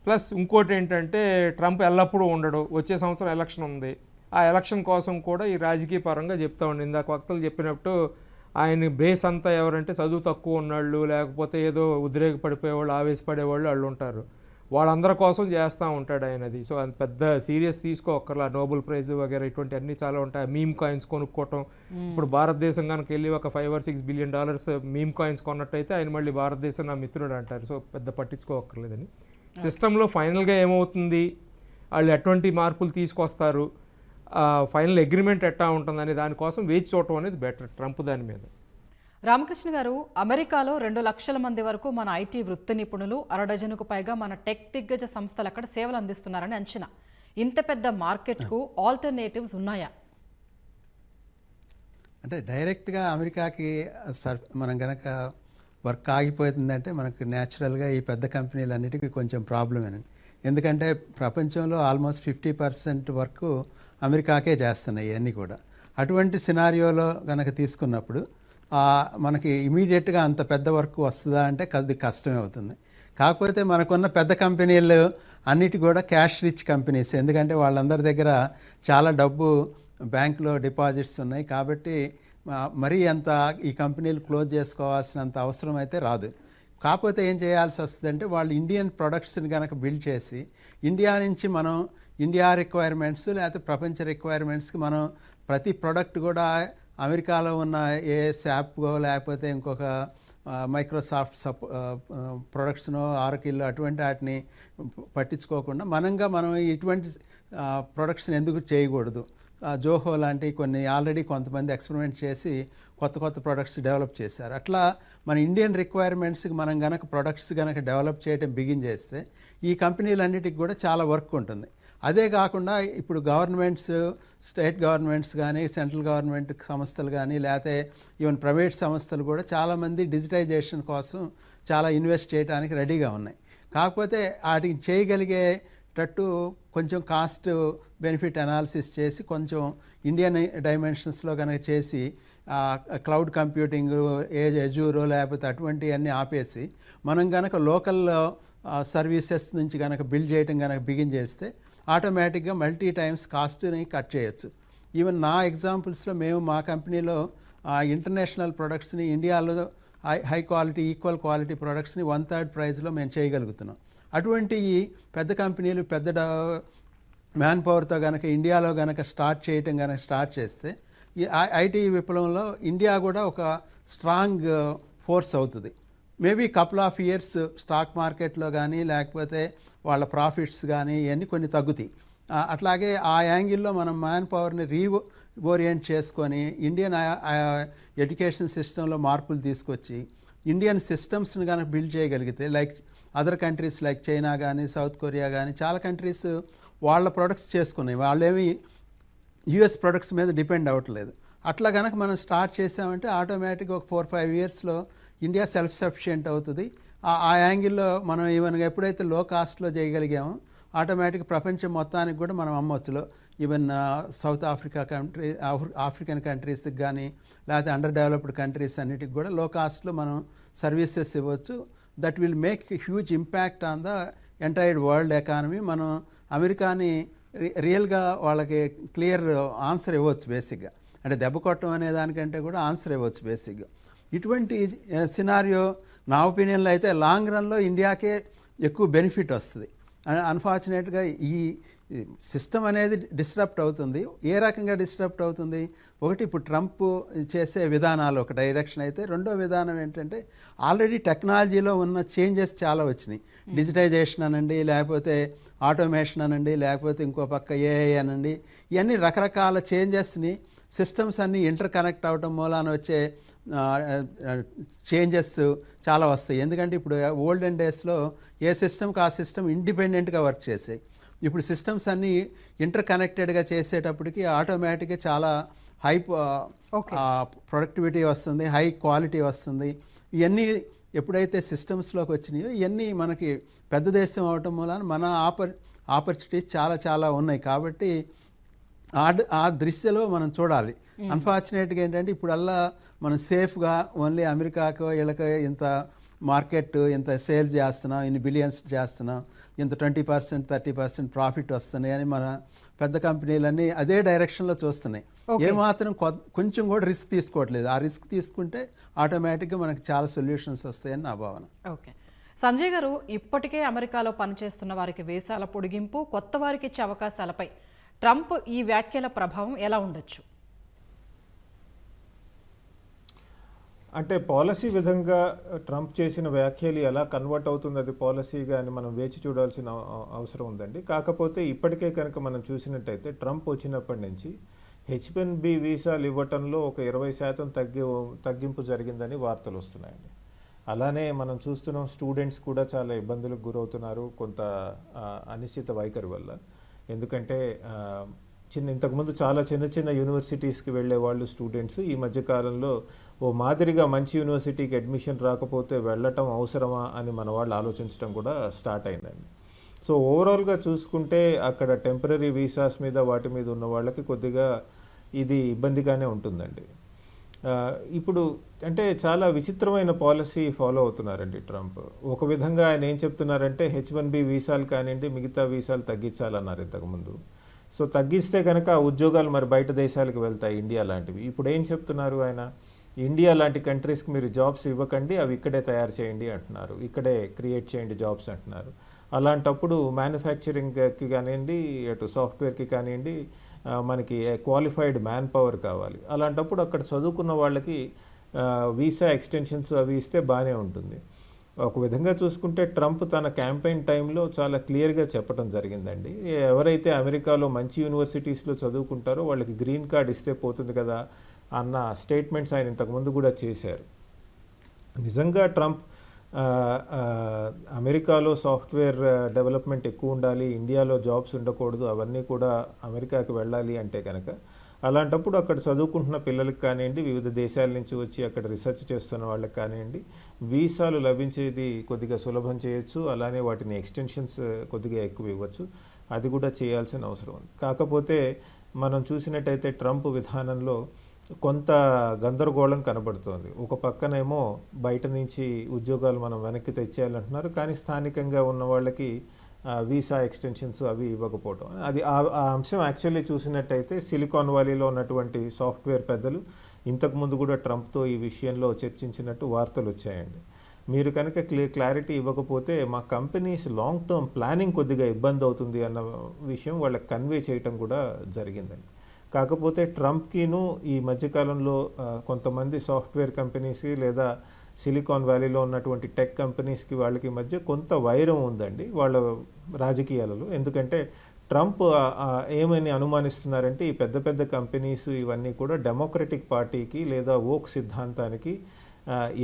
ప్లస్ ఇంకోటి ఏంటంటే ట్రంప్ ఎల్లప్పుడూ ఉండడు, వచ్చే సంవత్సరం ఎలక్షన్ ఉంది, ఆ ఎలక్షన్ కోసం కూడా ఈ రాజకీయ పరంగా చెప్తా ఉండి ఇందాక వక్తలు చెప్పినట్టు ఆయన బేస్ అంతా ఎవరంటే చదువు తక్కువ ఉన్నాళ్ళు, లేకపోతే ఏదో ఉద్రేకపడిపోయేవాళ్ళు, ఆవేశపడేవాళ్ళు వాళ్ళు ఉంటారు, వాళ్ళందరి కోసం చేస్తూ ఉంటాడు ఆయనది. సో అది పెద్ద సీరియస్ తీసుకోక్కర్లా. నోబెల్ ప్రైజ్ వగేరా ఇటువంటి అన్నీ చాలా ఉంటాయి. మీమ్ కాయిన్స్ కొనుక్కోవటం, ఇప్పుడు భారతదేశం కనుక వెళ్ళి ఒక $5 or $6 బిలియన్ మీమ్ కాయిన్స్ కొన్నట్టయితే ఆయన మళ్ళీ భారతదేశం నా మిత్రుడు అంటారు. సో పెద్ద పట్టించుకోక్కర్లేదని. సిస్టంలో ఫైనల్గా ఏమవుతుంది, వాళ్ళు ఎటువంటి మార్పులు తీసుకొస్తారు, ఫైనల్ అగ్రిమెంట్ ఎట్టా ఉంటుందని దానికోసం వేచి చూడటం అనేది బెటర్ ట్రంప్ దాని మీద. రామకృష్ణ గారు, అమెరికాలో 2 లక్షల మంది వరకు మన ఐటీ వృత్తి నిపుణులు, అరడజనుకు పైగా మన టెక్ దిగ్గజ సంస్థలు అక్కడ సేవలు అందిస్తున్నారని అంచనా. ఇంత పెద్ద మార్కెట్కు ఆల్టర్నేటివ్స్ ఉన్నాయా? అంటే డైరెక్ట్గా అమెరికాకి మనం కనుక వర్క్ ఆగిపోతుందంటే మనకు న్యాచురల్గా ఈ పెద్ద కంపెనీలన్నిటికీ కొంచెం ప్రాబ్లమేనండి. ఎందుకంటే ప్రపంచంలో ఆల్మోస్ట్ 50% వరకు అమెరికాకే చేస్తున్నాయి ఇవన్నీ కూడా. అటువంటి సినారియోలో కనుక తీసుకున్నప్పుడు మనకి ఇమీడియట్గా అంత పెద్ద వర్క్ వస్తుందా అంటే కష్టమే అవుతుంది. కాకపోతే మనకున్న పెద్ద కంపెనీలు అన్నిటి కూడా క్యాష్ రిచ్ కంపెనీస్, ఎందుకంటే వాళ్ళందరి దగ్గర చాలా డబ్బు బ్యాంకులో డిపాజిట్స్ ఉన్నాయి. కాబట్టి మరీ అంత ఈ కంపెనీలు క్లోజ్ చేసుకోవాల్సినంత అవసరం అయితే రాదు. కాకపోతే ఏం చేయాల్సి వస్తుందంటే వాళ్ళు ఇండియన్ ప్రొడక్ట్స్ని కనుక బిల్డ్ చేసి ఇండియా నుంచి మనం ఇండియా రిక్వైర్మెంట్స్ లేకపోతే ప్రపంచ రిక్వైర్మెంట్స్కి మనం ప్రతి ప్రోడక్ట్ కూడా అమెరికాలో ఉన్న ఏ శాప్గో లేకపోతే ఇంకొక మైక్రోసాఫ్ట్ ప్రొడక్ట్స్నో ఆరకిల్ అటువంటి వాటిని పట్టించుకోకుండా మనం ఇటువంటి ప్రొడక్ట్స్ని ఎందుకు చేయకూడదు. జోహో లాంటి కొన్ని ఆల్రెడీ కొంతమంది ఎక్స్పెరిమెంట్ చేసి కొత్త ప్రొడక్ట్స్ డెవలప్ చేశారు. అట్లా మన ఇండియన్ రిక్వైర్మెంట్స్కి మనం గనక ప్రొడక్ట్స్ గనక డెవలప్ చేయడం బిగిన్ చేస్తే ఈ కంపెనీలన్నిటికి కూడా చాలా వర్క్ ఉంటుంది. అదే కాకుండా ఇప్పుడు గవర్నమెంట్స్, స్టేట్ గవర్నమెంట్స్ కానీ, సెంట్రల్ గవర్నమెంట్ సంస్థలు కానీ, లేకపోతే ఈవెన్ ప్రైవేట్ సంస్థలు కూడా చాలామంది డిజిటైజేషన్ కోసం చాలా ఇన్వెస్ట్ చేయడానికి రెడీగా ఉన్నాయి. కాకపోతే వాటికి చేయగలిగేటట్టు కొంచెం కాస్ట్ బెనిఫిట్ అనాలిసిస్ చేసి కొంచెం ఇండియన్ డైమెన్షన్స్లో కనుక చేసి క్లౌడ్ కంప్యూటింగ్, ఎజూరో లేకపోతే అటువంటివన్నీ ఆపేసి మనం కనుక లోకల్ సర్వీసెస్ నుంచి కనుక బిల్డ్ చేయడం కనుక బిగిన్ చేస్తే ఆటోమేటిక్గా మల్టీ టైమ్స్ కాస్ట్ని కట్ చేయొచ్చు. ఈవెన్ నా ఎగ్జాంపుల్స్లో మేము మా కంపెనీలో ఇంటర్నేషనల్ ప్రొడక్ట్స్ని ఇండియాలో హై క్వాలిటీ, ఈక్వల్ క్వాలిటీ ప్రొడక్ట్స్ని 1/3 ప్రైస్లో మేము చేయగలుగుతున్నాం. అటువంటి పెద్ద కంపెనీలు పెద్ద మ్యాన్ పవర్తో కనుక ఇండియాలో కనుక స్టార్ట్ చేస్తే ఈ ఐటీ విప్లవంలో ఇండియా కూడా ఒక స్ట్రాంగ్ ఫోర్స్ అవుతుంది. Maybe couple of years stock మార్కెట్లో కానీ లేకపోతే వాళ్ళ ప్రాఫిట్స్ కానీ ఇవన్నీ కొన్ని తగ్గుతాయి. అట్లాగే ఆ యాంగిల్లో మనం మ్యాన్ పవర్ని ఓరియంట్ చేసుకొని ఇండియన్ ఎడ్యుకేషన్ సిస్టంలో మార్పులు తీసుకొచ్చి ఇండియన్ సిస్టమ్స్ని కనుక బిల్డ్ చేయగలిగితే, like other countries like China కానీ, సౌత్ కొరియా కానీ, చాలా కంట్రీస్ వాళ్ళ ప్రొడక్ట్స్ చేసుకున్నాయి. వాళ్ళేమి యూఎస్ ప్రొడక్ట్స్ మీద డిపెండ్ అవ్వట్లేదు. అట్లా కనుక మనం స్టార్ట్ చేసామంటే ఆటోమేటిక్గా ఒక 4-5 ఇయర్స్లో ఇండియా సెల్ఫ్ సఫిషియెంట్ అవుతుంది. ఆ యాంగిల్లో మనం ఈవెన్ ఎప్పుడైతే లో కాస్ట్లో చేయగలిగామో ఆటోమేటిక్ ప్రపంచం మొత్తానికి కూడా మనం అమ్మొచ్చులో. Even South Africa country, African కంట్రీస్కి కానీ లేకపోతే అండర్ డెవలప్డ్ కంట్రీస్ అన్నిటికి కూడా లో కాస్ట్లో మనం సర్వీసెస్ ఇవ్వచ్చు. That will make huge impact on the entire world economy. మనం అమెరికాని రియల్గా వాళ్ళకి క్లియర్ ఆన్సర్ ఇవ్వచ్చు బేసిక్గా. అంటే దెబ్బ కొట్టడం అనే దానికంటే కూడా ఆన్సర్ ఇవ్వచ్చు బేసిక్గా. ఇటువంటి సినారియో నా ఒపీనియన్లో అయితే లాంగ్ రన్లో ఇండియాకే ఎక్కువ బెనిఫిట్ వస్తుంది. అన్ఫార్చునేట్గా ఈ సిస్టమ్ అనేది డిస్టర్బ్ అవుతుంది. ఏ రకంగా డిస్టర్బ్ అవుతుంది? ఒకటి, ఇప్పుడు ట్రంప్ చేసే విధానాలు ఒక డైరెక్షన్ అయితే, రెండో విధానం ఏంటంటే ఆల్రెడీ టెక్నాలజీలో ఉన్న చేంజెస్ చాలా వచ్చినాయి. డిజిటైజేషన్ అనండి, లేకపోతే ఆటోమేషన్ అనండి, లేకపోతే ఇంకో పక్క ఏఐ అనండి, ఇవన్నీ రకరకాల చేంజెస్ని సిస్టమ్స్ అన్నీ ఇంటర్ కనెక్ట్ అవడం మూలాన వచ్చే చేంజెస్ చాలా వస్తాయి. ఎందుకంటే ఇప్పుడు ఓల్డెన్ డేస్లో ఏ సిస్టమ్కి ఆ సిస్టమ్ ఇండిపెండెంట్గా వర్క్ చేసాయి. ఇప్పుడు సిస్టమ్స్ అన్నీ ఇంటర్ కనెక్టెడ్గా చేసేటప్పటికి ఆటోమేటిక్గా చాలా హై ప్రొడక్టివిటీ వస్తుంది, హై క్వాలిటీ వస్తుంది. ఇవన్నీ ఎప్పుడైతే సిస్టమ్స్లోకి వచ్చినాయో ఇవన్నీ మనకి పెద్ద దేశం అవటం మూలాన మన ఆపర్చునిటీస్ చాలా ఉన్నాయి. కాబట్టి ఆ దృశ్యలో మనం చూడాలి. అన్ఫార్చునేట్గా ఏంటంటే ఇప్పుడల్లా మనం సేఫ్గా ఓన్లీ అమెరికాకు వీళ్ళకి ఇంత మార్కెట్, ఇంత సేల్ చేస్తున్నాం, ఇన్ని బిలియన్స్ చేస్తున్నాం, ఇంత 20% 30% ప్రాఫిట్ వస్తున్నాయి అని మన పెద్ద కంపెనీలన్నీ అదే డైరెక్షన్లో చూస్తున్నాయి. ఏమాత్రం కొంచెం కూడా రిస్క్ తీసుకోవట్లేదు. ఆ రిస్క్ తీసుకుంటే ఆటోమేటిక్గా మనకి చాలా సొల్యూషన్స్ వస్తాయని నా భావన. ఓకే సంజయ్ గారు, ఇప్పటికే అమెరికాలో పనిచేస్తున్న వారికి వీసాల పొడిగింపు, కొత్త వారికి ఇచ్చే అవకాశాలపై ట్రంప్ ఈ వ్యాఖ్యల ప్రభావం ఎలా ఉండొచ్చు? అంటే పాలసీ విధంగా ట్రంప్ చేసిన వ్యాఖ్యలు ఎలా కన్వర్ట్ అవుతుంది అది పాలసీగా అని మనం వేచి చూడాల్సిన అవసరం ఉందండి. కాకపోతే ఇప్పటికే కనుక మనం చూసినట్టయితే ట్రంప్ వచ్చినప్పటి నుంచి H1B వీసాలు ఇవ్వటంలో ఒక 20% తగ్గింపు జరిగిందని వార్తలు వస్తున్నాయండి. అలానే మనం చూస్తున్నాం స్టూడెంట్స్ కూడా చాలా ఇబ్బందులకు గురవుతున్నారు కొంత అనిశ్చిత వైఖరి వల్ల. ఎందుకంటే ఇంతకుముందు చాలా చిన్న యూనివర్సిటీస్కి వెళ్ళే వాళ్ళు స్టూడెంట్స్ ఈ మధ్యకాలంలో ఓ మాదిరిగా మంచి యూనివర్సిటీకి అడ్మిషన్ రాకపోతే వెళ్ళటం అవసరమా అని మన వాళ్ళు ఆలోచించడం కూడా స్టార్ట్ అయిందండి. సో ఓవరాల్గా చూసుకుంటే అక్కడ టెంపరీ వీసాస్ మీద వాటి మీద ఉన్న వాళ్ళకి కొద్దిగా ఇది ఇబ్బందిగానే ఉంటుందండి. ఇప్పుడు అంటే చాలా విచిత్రమైన పాలసీ ఫాలో అవుతున్నారండి ట్రంప్. ఒక విధంగా ఆయన ఏం చెప్తున్నారంటే H1B వీసాలు కానివ్వండి మిగతా వీసాలు తగ్గించాలన్నారు ఇంతకుముందు. సో తగ్గిస్తే కనుక ఆ ఉద్యోగాలు మరి బయట దేశాలకు వెళ్తాయి, ఇండియా లాంటివి. ఇప్పుడు ఏం చెప్తున్నారు ఆయన, ఇండియా లాంటి కంట్రీస్కి మీరు జాబ్స్ ఇవ్వకండి, అవి ఇక్కడే తయారు చేయండి అంటున్నారు, ఇక్కడే క్రియేట్ చేయండి జాబ్స్ అంటున్నారు. అలాంటప్పుడు మ్యానుఫ్యాక్చరింగ్కి కానివ్వండి అటు సాఫ్ట్వేర్కి కానివ్వండి మనకి క్వాలిఫైడ్ మ్యాన్ పవర్ కావాలి. అలాంటప్పుడు అక్కడ చదువుకున్న వాళ్ళకి వీసా ఎక్స్టెన్షన్స్ అవి ఇస్తే బాగానే ఉంటుంది. ఒక విధంగా చూసుకుంటే ట్రంప్ తన క్యాంపెయిన్ టైంలో చాలా క్లియర్గా చెప్పడం జరిగిందండి, ఎవరైతే అమెరికాలో మంచి యూనివర్సిటీస్లో చదువుకుంటారో వాళ్ళకి గ్రీన్ కార్డ్ ఇస్తే పోతుంది కదా అన్న స్టేట్మెంట్స్ ఆయన ఇంతకుముందు కూడా చేశారు. నిజంగా ట్రంప్ అమెరికాలో సాఫ్ట్వేర్ డెవలప్మెంట్ ఎక్కువ ఉండాలి, ఇండియాలో జాబ్స్ ఉండకూడదు, అవన్నీ కూడా అమెరికాకి వెళ్ళాలి అంటే కనుక అలాంటప్పుడు అక్కడ చదువుకుంటున్న పిల్లలకి కానివ్వండి వివిధ దేశాల నుంచి వచ్చి అక్కడ రీసెర్చ్ చేస్తున్న వాళ్ళకి కానివ్వండి వీసాలు లభించేది కొద్దిగా సులభం చేయొచ్చు, అలానే వాటిని ఎక్స్టెన్షన్స్ కొద్దిగా ఎక్కువ ఇవ్వచ్చు, అది కూడా చేయాల్సిన అవసరం ఉంది. కాకపోతే మనం చూసినట్టయితే ట్రంప్ విధానంలో కొంత గందరగోళం కనబడుతోంది. ఒక పక్కనేమో బయట నుంచి ఉద్యోగాలు మనం వెనక్కి తెచ్చేయాలంటున్నారు, కానీ స్థానికంగా ఉన్న వాళ్ళకి వీసా ఎక్స్టెన్షన్స్ అవి ఇవ్వకపోవడం. అది ఆ అంశం యాక్చువల్లీ చూసినట్టయితే సిలికాన్ వ్యాలీలో ఉన్నటువంటి సాఫ్ట్వేర్ పెద్దలు ఇంతకుముందు కూడా ట్రంప్తో ఈ విషయంలో చర్చించినట్టు వార్తలు వచ్చాయండి. మీరు కనుక క్లారిటీ ఇవ్వకపోతే మా కంపెనీస్ లాంగ్ టర్మ్ ప్లానింగ్ కొద్దిగా ఇబ్బంది అవుతుంది అన్న విషయం వాళ్ళకి కన్వే చేయటం కూడా జరిగిందండి. కాకపోతే ట్రంప్కిను ఈ మధ్యకాలంలో కొంతమంది సాఫ్ట్వేర్ కంపెనీస్కి లేదా సిలికాన్ వ్యాలీలో ఉన్నటువంటి టెక్ కంపెనీస్కి వాళ్ళకి మధ్య కొంత వైరం ఉందండి వాళ్ళ రాజకీయాలలో. ఎందుకంటే ట్రంప్ ఏమని అనుమానిస్తున్నారంటే ఈ పెద్ద పెద్ద కంపెనీస్ ఇవన్నీ కూడా డెమోక్రటిక్ పార్టీకి లేదా వోక్ సిద్ధాంతానికి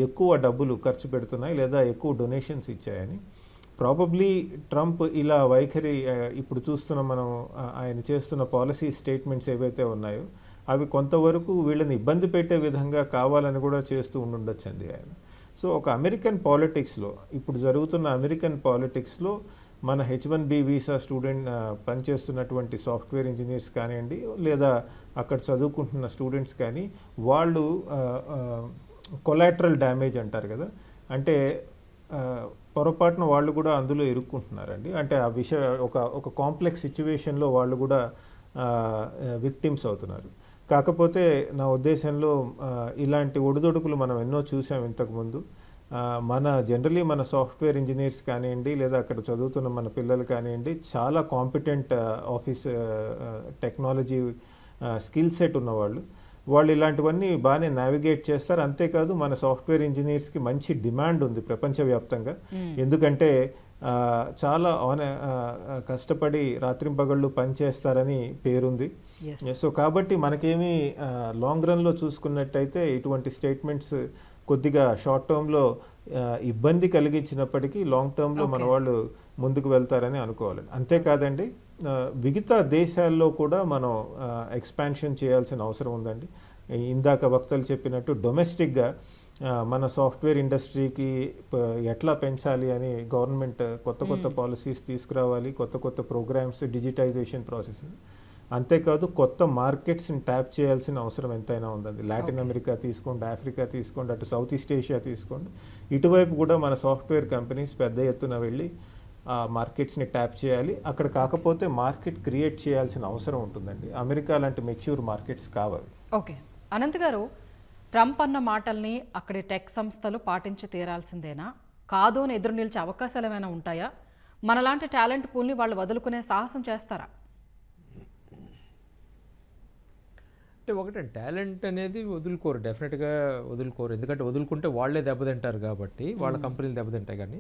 ఎక్కువ డబ్బులు ఖర్చు పెడుతున్నాయి లేదా ఎక్కువ డొనేషన్స్ ఇచ్చాయని. ప్రాబబ్లీ ట్రంప్ ఇలా వైఖరి ఇప్పుడు చూస్తున్న మనం ఆయన చేస్తున్న పాలసీ స్టేట్మెంట్స్ ఏవైతే ఉన్నాయో అవి కొంతవరకు వీళ్ళని ఇబ్బంది పెట్టే విధంగా కావాలని కూడా చేస్తూ ఉండొచ్చండి ఆయన. సో ఒక అమెరికన్ పాలిటిక్స్లో ఇప్పుడు జరుగుతున్న అమెరికన్ పాలిటిక్స్లో మన H1B వీసా స్టూడెంట్ పనిచేస్తున్నటువంటి సాఫ్ట్వేర్ ఇంజనీర్స్ కానివ్వండి లేదా అక్కడ చదువుకుంటున్న స్టూడెంట్స్ కానీ వాళ్ళు కొలాటరల్ డ్యామేజ్ అంటారు కదా, అంటే పొరపాటున వాళ్ళు కూడా అందులో ఇరుక్కుంటున్నారండి. అంటే ఆ ఒక కాంప్లెక్స్ సిచ్యువేషన్లో వాళ్ళు కూడా విక్టిమ్స్ అవుతున్నారు. కాకపోతే నా ఉద్దేశంలో ఇలాంటి ఒడిదొడుకులు మనం ఎన్నో చూసాం ఇంతకుముందు. జనరలీ మన సాఫ్ట్వేర్ ఇంజనీర్స్ కానివ్వండి లేదా అక్కడ చదువుతున్న మన పిల్లలు కానివ్వండి చాలా competent office technology skill set ఉన్నవాళ్ళు, వాళ్ళు ఇలాంటివన్నీ బాగానే నావిగేట్ చేస్తారు. అంతేకాదు మన సాఫ్ట్వేర్ ఇంజనీర్స్కి మంచి డిమాండ్ ఉంది ప్రపంచవ్యాప్తంగా. ఎందుకంటే చాలా కష్టపడి రాత్రింపగళ్ళు పనిచేస్తారని పేరుంది. సో కాబట్టి మనకేమీ లాంగ్ రన్లో చూసుకున్నట్టయితే ఇటువంటి స్టేట్మెంట్స్ కొద్దిగా షార్ట్ టర్మ్లో ఇబ్బంది కలిగించినప్పటికీ లాంగ్ టర్మ్లో మన వాళ్ళు ముందుకు వెళ్తారని అనుకోవాలి. అంతేకాదండి మిగతా దేశాల్లో కూడా మనం ఎక్స్పాన్షన్ చేయాల్సిన అవసరం ఉందండి. ఇందాక వక్తలు చెప్పినట్టు డొమెస్టిక్గా మన సాఫ్ట్వేర్ ఇండస్ట్రీకి ఎట్లా పెంచాలి అని గవర్నమెంట్ కొత్త పాలసీస్ తీసుకురావాలి, కొత్త ప్రోగ్రామ్స్, డిజిటైజేషన్ ప్రాసెస్. అంతేకాదు కొత్త మార్కెట్స్ని ట్యాప్ చేయాల్సిన అవసరం ఎంతైనా ఉందండి. లాటిన్ అమెరికా తీసుకోండి, ఆఫ్రికా తీసుకోండి, అటు సౌత్ ఈస్ట్ ఏషియా తీసుకోండి, ఇటువైపు కూడా మన సాఫ్ట్వేర్ కంపెనీస్ పెద్ద ఎత్తున వెళ్ళి ఆ మార్కెట్స్ని ట్యాప్ చేయాలి. అక్కడ కాకపోతే మార్కెట్ క్రియేట్ చేయాల్సిన అవసరం ఉంటుందండి. అమెరికా లాంటి మెచ్యూర్ మార్కెట్స్ కావాలి. ఓకే అనంత్ గారు, ట్రంప్ అన్న మాటల్ని అక్కడి టెక్ సంస్థలు పాటించి తీరాల్సిందేనా? కాదు అని ఎదురు నిలిచే అవకాశాలు ఏమైనా ఉంటాయా? మనలాంటి టాలెంట్ పూల్ని వాళ్ళు వదులుకునే సాహసం చేస్తారా? అంటే ఒకటే టాలెంట్ అనేది వదులుకోరు, డెఫినెట్గా వదులుకోరు. ఎందుకంటే వదులుకుంటే వాళ్ళే దెబ్బతింటారు కాబట్టి, వాళ్ళ కంపెనీలు దెబ్బతింటాయి. కానీ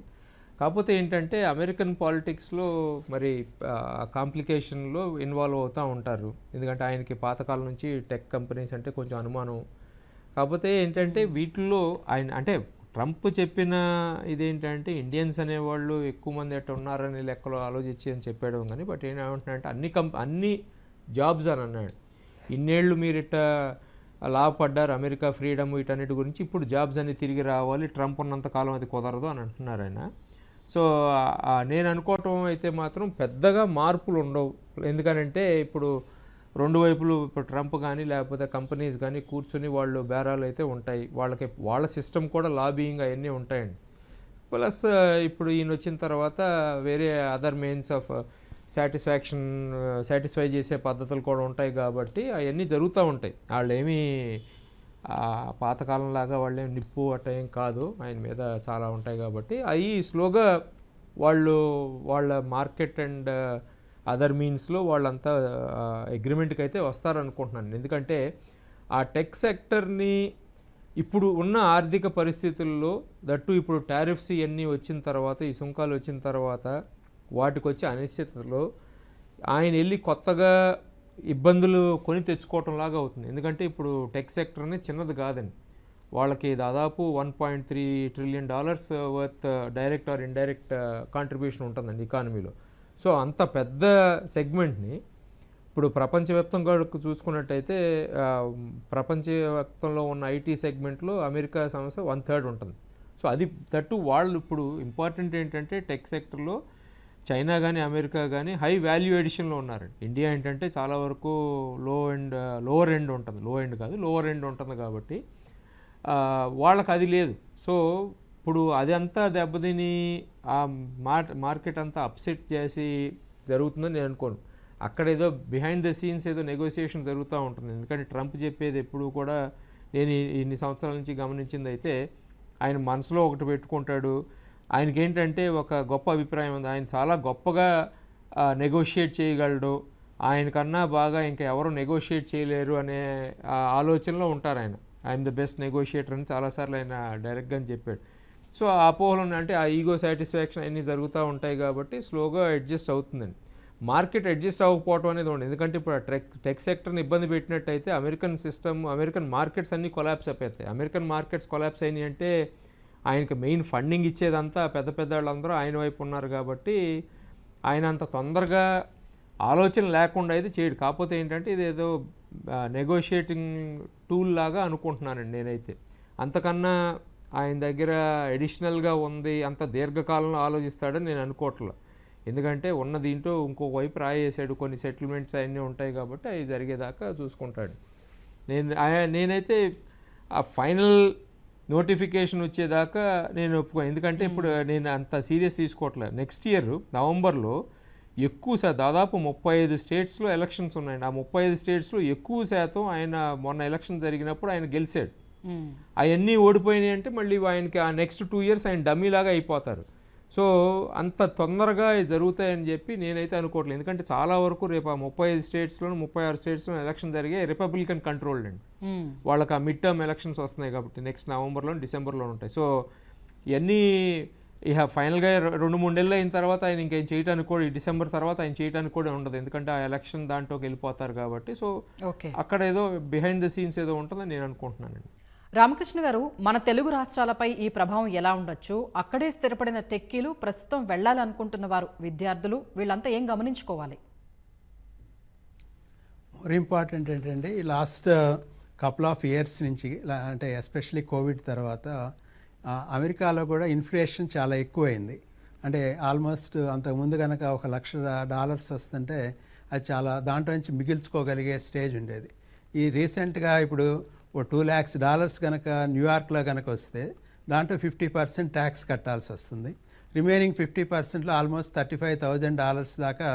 కాకపోతే ఏంటంటే అమెరికన్ పాలిటిక్స్లో మరి కాంప్లికేషన్లో ఇన్వాల్వ్ అవుతూ ఉంటారు. ఎందుకంటే ఆయనకి పాతకాలం నుంచి టెక్ కంపెనీస్ అంటే కొంచెం అనుమానం. కాకపోతే ఏంటంటే వీటిల్లో ఆయన అంటే ట్రంప్ చెప్పిన ఇదేంటంటే ఇండియన్స్ అనేవాళ్ళు ఎక్కువ మంది ఎట్లా ఉన్నారని లెక్కలో ఆలోచించి అని చెప్పాడు. కానీ బట్ ఏమంటున్నాడంటే అన్ని జాబ్స్ అని అన్నాడు. ఇన్నేళ్ళు మీరు ఇట్లా లాభపడ్డారు, అమెరికా ఫ్రీడమ్ వీటన్నిటి గురించి, ఇప్పుడు జాబ్స్ అన్ని తిరిగి రావాలి, ట్రంప్ ఉన్నంతకాలం అది కుదరదు అని అంటున్నారు ఆయన. సో నేను అనుకోవటం అయితే మాత్రం పెద్దగా మార్పులు ఉండవు. ఎందుకనంటే ఇప్పుడు రెండు వైపులు ఇప్పుడు ట్రంప్ కానీ లేకపోతే కంపెనీస్ కానీ కూర్చొని వాళ్ళు బేరాలు అయితే ఉంటాయి. వాళ్ళ సిస్టమ్ కూడా లాబియింగ్ అవన్నీ ఉంటాయండి. ప్లస్ ఇప్పుడు ఈయన వచ్చిన తర్వాత వేరే అదర్ మెయిన్స్ ఆఫ్ సాటిస్ఫై చేసే పద్ధతులు కూడా ఉంటాయి కాబట్టి అవన్నీ జరుగుతూ ఉంటాయి. వాళ్ళు ఏమీ పాతకాలంలాగా వాళ్ళేం నిప్పు అట్ట ఏం కాదు, ఆయన మీద చాలా ఉంటాయి కాబట్టి అవి స్లోగా వాళ్ళ మార్కెట్ అండ్ అదర్ మీన్స్లో వాళ్ళంతా అగ్రిమెంట్కి అయితే వస్తారనుకుంటున్నాను. ఎందుకంటే ఆ టెక్ సెక్టర్ని ఇప్పుడు ఉన్న ఆర్థిక పరిస్థితుల్లో దట్టు ఇప్పుడు టారిఫ్స్ ఇవన్నీ వచ్చిన తర్వాత, ఈ సుంకాలు వచ్చిన తర్వాత వాటికి వచ్చే అనిశ్చితలో ఆయన వెళ్ళి కొత్తగా ఇబ్బందులు కొని తెచ్చుకోవటంలాగా అవుతుంది. ఎందుకంటే ఇప్పుడు టెక్ సెక్టర్ అనేది చిన్నది కాదండి. వాళ్ళకి దాదాపు $1.3 trillion worth direct or indirect contribution ఉంటుందండి ఎకానమీలో. సో అంత పెద్ద సెగ్మెంట్ని ఇప్పుడు ప్రపంచవ్యాప్తంగా చూసుకున్నట్టయితే ప్రపంచవ్యాప్తంలో ఉన్న ఐటీ సెగ్మెంట్లో అమెరికా సంస్థ 1/3 ఉంటుంది. సో అది తట్టు వాళ్ళు ఇప్పుడు ఇంపార్టెంట్ ఏంటంటే టెక్ సెక్టర్లో చైనా కానీ అమెరికా కానీ హై వాల్యూ ఎడిషన్లో ఉన్నారండి. ఇండియా ఏంటంటే చాలా వరకు లోవర్ ఎండ్ ఉంటుంది, లోవర్ ఎండ్ ఉంటుంది కాబట్టి వాళ్ళకి అది లేదు. సో ఇప్పుడు అది అంతా దెబ్బతిని ఆ మార్కెట్ అంతా అప్సెట్ చేసి జరుగుతుందని నేను అనుకోను. అక్కడ ఏదో బిహైండ్ ద సీన్స్ ఏదో నెగోసియేషన్ జరుగుతూ ఉంటుంది. ఎందుకంటే ట్రంప్ చెప్పేది ఎప్పుడు కూడా నేను ఇన్ని సంవత్సరాల నుంచి గమనించింది అయితే ఆయన మనసులో ఒకటి పెట్టుకుంటాడు. ఆయనకి ఏంటంటే ఒక గొప్ప అభిప్రాయం ఉంది, ఆయన చాలా గొప్పగా నెగోషియేట్ చేయగలడు, ఆయనకన్నా బాగా ఇంకా ఎవరు నెగోషియేట్ చేయలేరు అనే ఆలోచనలో ఉంటారు ఆయన. ఐఎమ్ ద బెస్ట్ నెగోషియేటర్ అని చాలాసార్లు ఆయన డైరెక్ట్గా చెప్పాడు. సో ఆ అపోహలు అంటే ఆ ఈగో సాటిస్ఫాక్షన్ అన్నీ జరుగుతూ ఉంటాయి కాబట్టి స్లోగా అడ్జస్ట్ అవుతుందండి. మార్కెట్ అడ్జస్ట్ అవ్వకపోవడం అనేది ఉండదు. ఎందుకంటే ఇప్పుడు టెక్ సెక్టర్ని ఇబ్బంది పెట్టినట్టయితే అమెరికన్ మార్కెట్స్ అన్నీ కొలాప్స్ అయిపోతాయి. అమెరికన్ మార్కెట్స్ కొలాప్స్ అయినాయి అంటే ఆయనకి మెయిన్ ఫండింగ్ ఇచ్చేదంతా పెద్ద వాళ్ళందరూ ఆయన వైపు ఉన్నారు కాబట్టి ఆయన అంత తొందరగా ఆలోచన లేకుండా అయితే చేయడు. కాకపోతే ఏంటంటే ఇదేదో నెగోషియేటింగ్ టూల్ లాగా అనుకుంటున్నానండి నేనైతే. అంతకన్నా ఆయన దగ్గర అడిషనల్గా ఉంది, అంత దీర్ఘకాలంలో ఆలోచిస్తాడని నేను అనుకోవట్లేదు. ఎందుకంటే ఉన్న దీంట్లో ఇంకొక వైపు రాయేసాడు, కొన్ని సెటిల్మెంట్స్ అవన్నీ ఉంటాయి కాబట్టి అవి జరిగేదాకా చూసుకుంటాడు. నేనైతే ఆ ఫైనల్ నోటిఫికేషన్ వచ్చేదాకా నేను ఒప్పుకోను. ఎందుకంటే ఇప్పుడు నేను అంత సీరియస్ తీసుకోవట్లేదు. నెక్స్ట్ ఇయర్ నవంబర్లో ఎక్కువ దాదాపు 35 స్టేట్స్లో ఎలక్షన్స్ ఉన్నాయండి. ఆ 35 స్టేట్స్లో ఎక్కువ శాతం ఆయన మొన్న ఎలక్షన్ జరిగినప్పుడు ఆయన గెలిచాడు. అవన్నీ ఓడిపోయినాయి అంటే మళ్ళీ ఆయనకి ఆ నెక్స్ట్ 2 years ఆయన డమ్మీలాగా అయిపోతారు. సో అంత తొందరగా జరుగుతాయని చెప్పి నేనైతే అనుకోవట్లేదు. ఎందుకంటే చాలా వరకు రేపు ఆ 35 స్టేట్స్లోనూ 36 స్టేట్స్లో ఎలక్షన్ జరిగే రిపబ్లికన్ కంట్రోల్డ్ అండి. వాళ్ళకి ఆ మిడ్ టర్మ్ ఎలక్షన్స్ వస్తున్నాయి కాబట్టి నెక్స్ట్ నవంబర్లో డిసెంబర్లో ఉంటాయి. సో ఇవన్నీ ఇక ఫైనల్గా 2-3 నెలలు అయిన తర్వాత ఆయన ఇంకేం చేయడానికి కూడా, ఈ డిసెంబర్ తర్వాత ఆయన చేయడానికి కూడా ఉండదు. ఎందుకంటే ఆ ఎలక్షన్ దాంట్లోకి వెళ్ళిపోతారు కాబట్టి. సో అక్కడ ఏదో బిహైండ్ ద సీన్స్ ఏదో ఉంటుందని నేను అనుకుంటున్నానండి. రామకృష్ణ గారు, మన తెలుగు రాష్ట్రాలపై ఈ ప్రభావం ఎలా ఉండొచ్చు? అక్కడే స్థిరపడిన టెక్కీలు, ప్రస్తుతం వెళ్ళాలనుకుంటున్న వారు, విద్యార్థులు, వీళ్ళంతా ఏం గమనించుకోవాలి? మోర్ ఇంపార్టెంట్ ఏంటంటే ఈ లాస్ట్ కపుల్ ఆఫ్ ఇయర్స్ నుంచి, అంటే ఎస్పెషలీ కోవిడ్ తర్వాత అమెరికాలో కూడా ఇన్ఫ్లేషన్ చాలా ఎక్కువైంది. అంటే ఆల్మోస్ట్ అంతకుముందు కనుక $1,00,000 వస్తుంటే అది చాలా దాంట్లో నుంచి మిగిల్చుకోగలిగే స్టేజ్ ఉండేది. ఈ రీసెంట్గా ఇప్పుడు $2 lakhs కనుక న్యూయార్క్లో కనుక వస్తే దాంట్లో 50% ట్యాక్స్ కట్టాల్సి వస్తుంది. రిమైనింగ్ 50%లో ఆల్మోస్ట్ $35,000 దాకా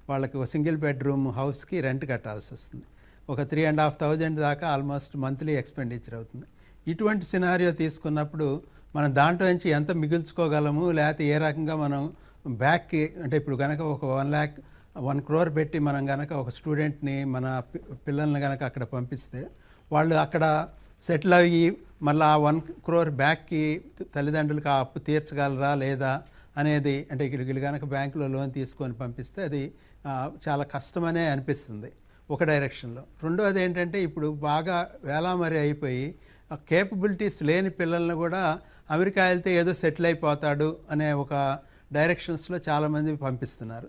వాళ్ళకి ఒక సింగిల్ బెడ్రూమ్ హౌస్కి రెంట్ కట్టాల్సి వస్తుంది. ఒక 3,500 దాకా ఆల్మోస్ట్ మంత్లీ ఎక్స్పెండిచర్ అవుతుంది. ఇటువంటి సినారియో తీసుకున్నప్పుడు మనం దాంట్లో నుంచి ఎంత మిగుల్చుకోగలము, లేకపోతే ఏ రకంగా మనం బ్యాక్కి, అంటే ఇప్పుడు కనుక ఒక 1 crore పెట్టి మనం కనుక ఒక స్టూడెంట్ని, మన పిల్లల్ని కనుక అక్కడ పంపిస్తే వాళ్ళు అక్కడ సెటిల్ అయ్యి మళ్ళీ ఆ 1 crore బ్యాక్కి తల్లిదండ్రులకు ఆ అప్పు తీర్చగలరా లేదా అనేది, అంటే వీళ్ళు కనుక బ్యాంకులో లోన్ తీసుకొని పంపిస్తే అది చాలా కష్టమనే అనిపిస్తుంది ఒక డైరెక్షన్లో. రెండోది ఏంటంటే ఇప్పుడు బాగా వేలామరి అయిపోయి కేపబిలిటీస్ లేని పిల్లల్ని కూడా అమెరికా వెళ్తే ఏదో సెటిల్ అయిపోతాడు అనే ఒక డైరెక్షన్స్లో చాలామంది పంపిస్తున్నారు.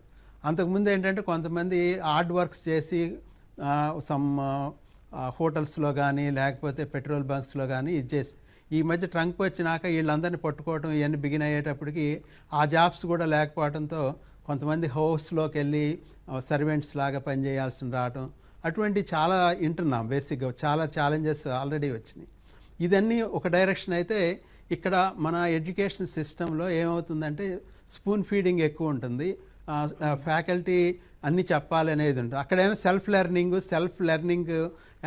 అంతకుముందు ఏంటంటే కొంతమంది హార్డ్ వర్క్స్ చేసి సమ్ హోటల్స్లో కానీ లేకపోతే పెట్రోల్ బంక్స్లో కానీ ఇది చేసి, ఈ మధ్య ట్రంప్ వచ్చినాక వీళ్ళందరినీ పట్టుకోవడం ఇవన్నీ బిగిన్ అయ్యేటప్పటికి ఆ జాబ్స్ కూడా లేకపోవడంతో కొంతమంది హౌస్లోకి వెళ్ళి సర్వెంట్స్ లాగా పనిచేయాల్సి రావటం, అటువంటి చాలా వింటున్నాం. బేసిక్గా చాలా ఛాలెంజెస్ ఆల్రెడీ వచ్చినాయి. ఇదన్నీ ఒక డైరెక్షన్ అయితే, ఇక్కడ మన ఎడ్యుకేషన్ సిస్టంలో ఏమవుతుందంటే స్పూన్ ఫీడింగ్ ఎక్కువ ఉంటుంది. ఫ్యాకల్టీ అన్నీ చెప్పాలి అనేది ఉంటుంది. అక్కడైనా సెల్ఫ్ లెర్నింగ్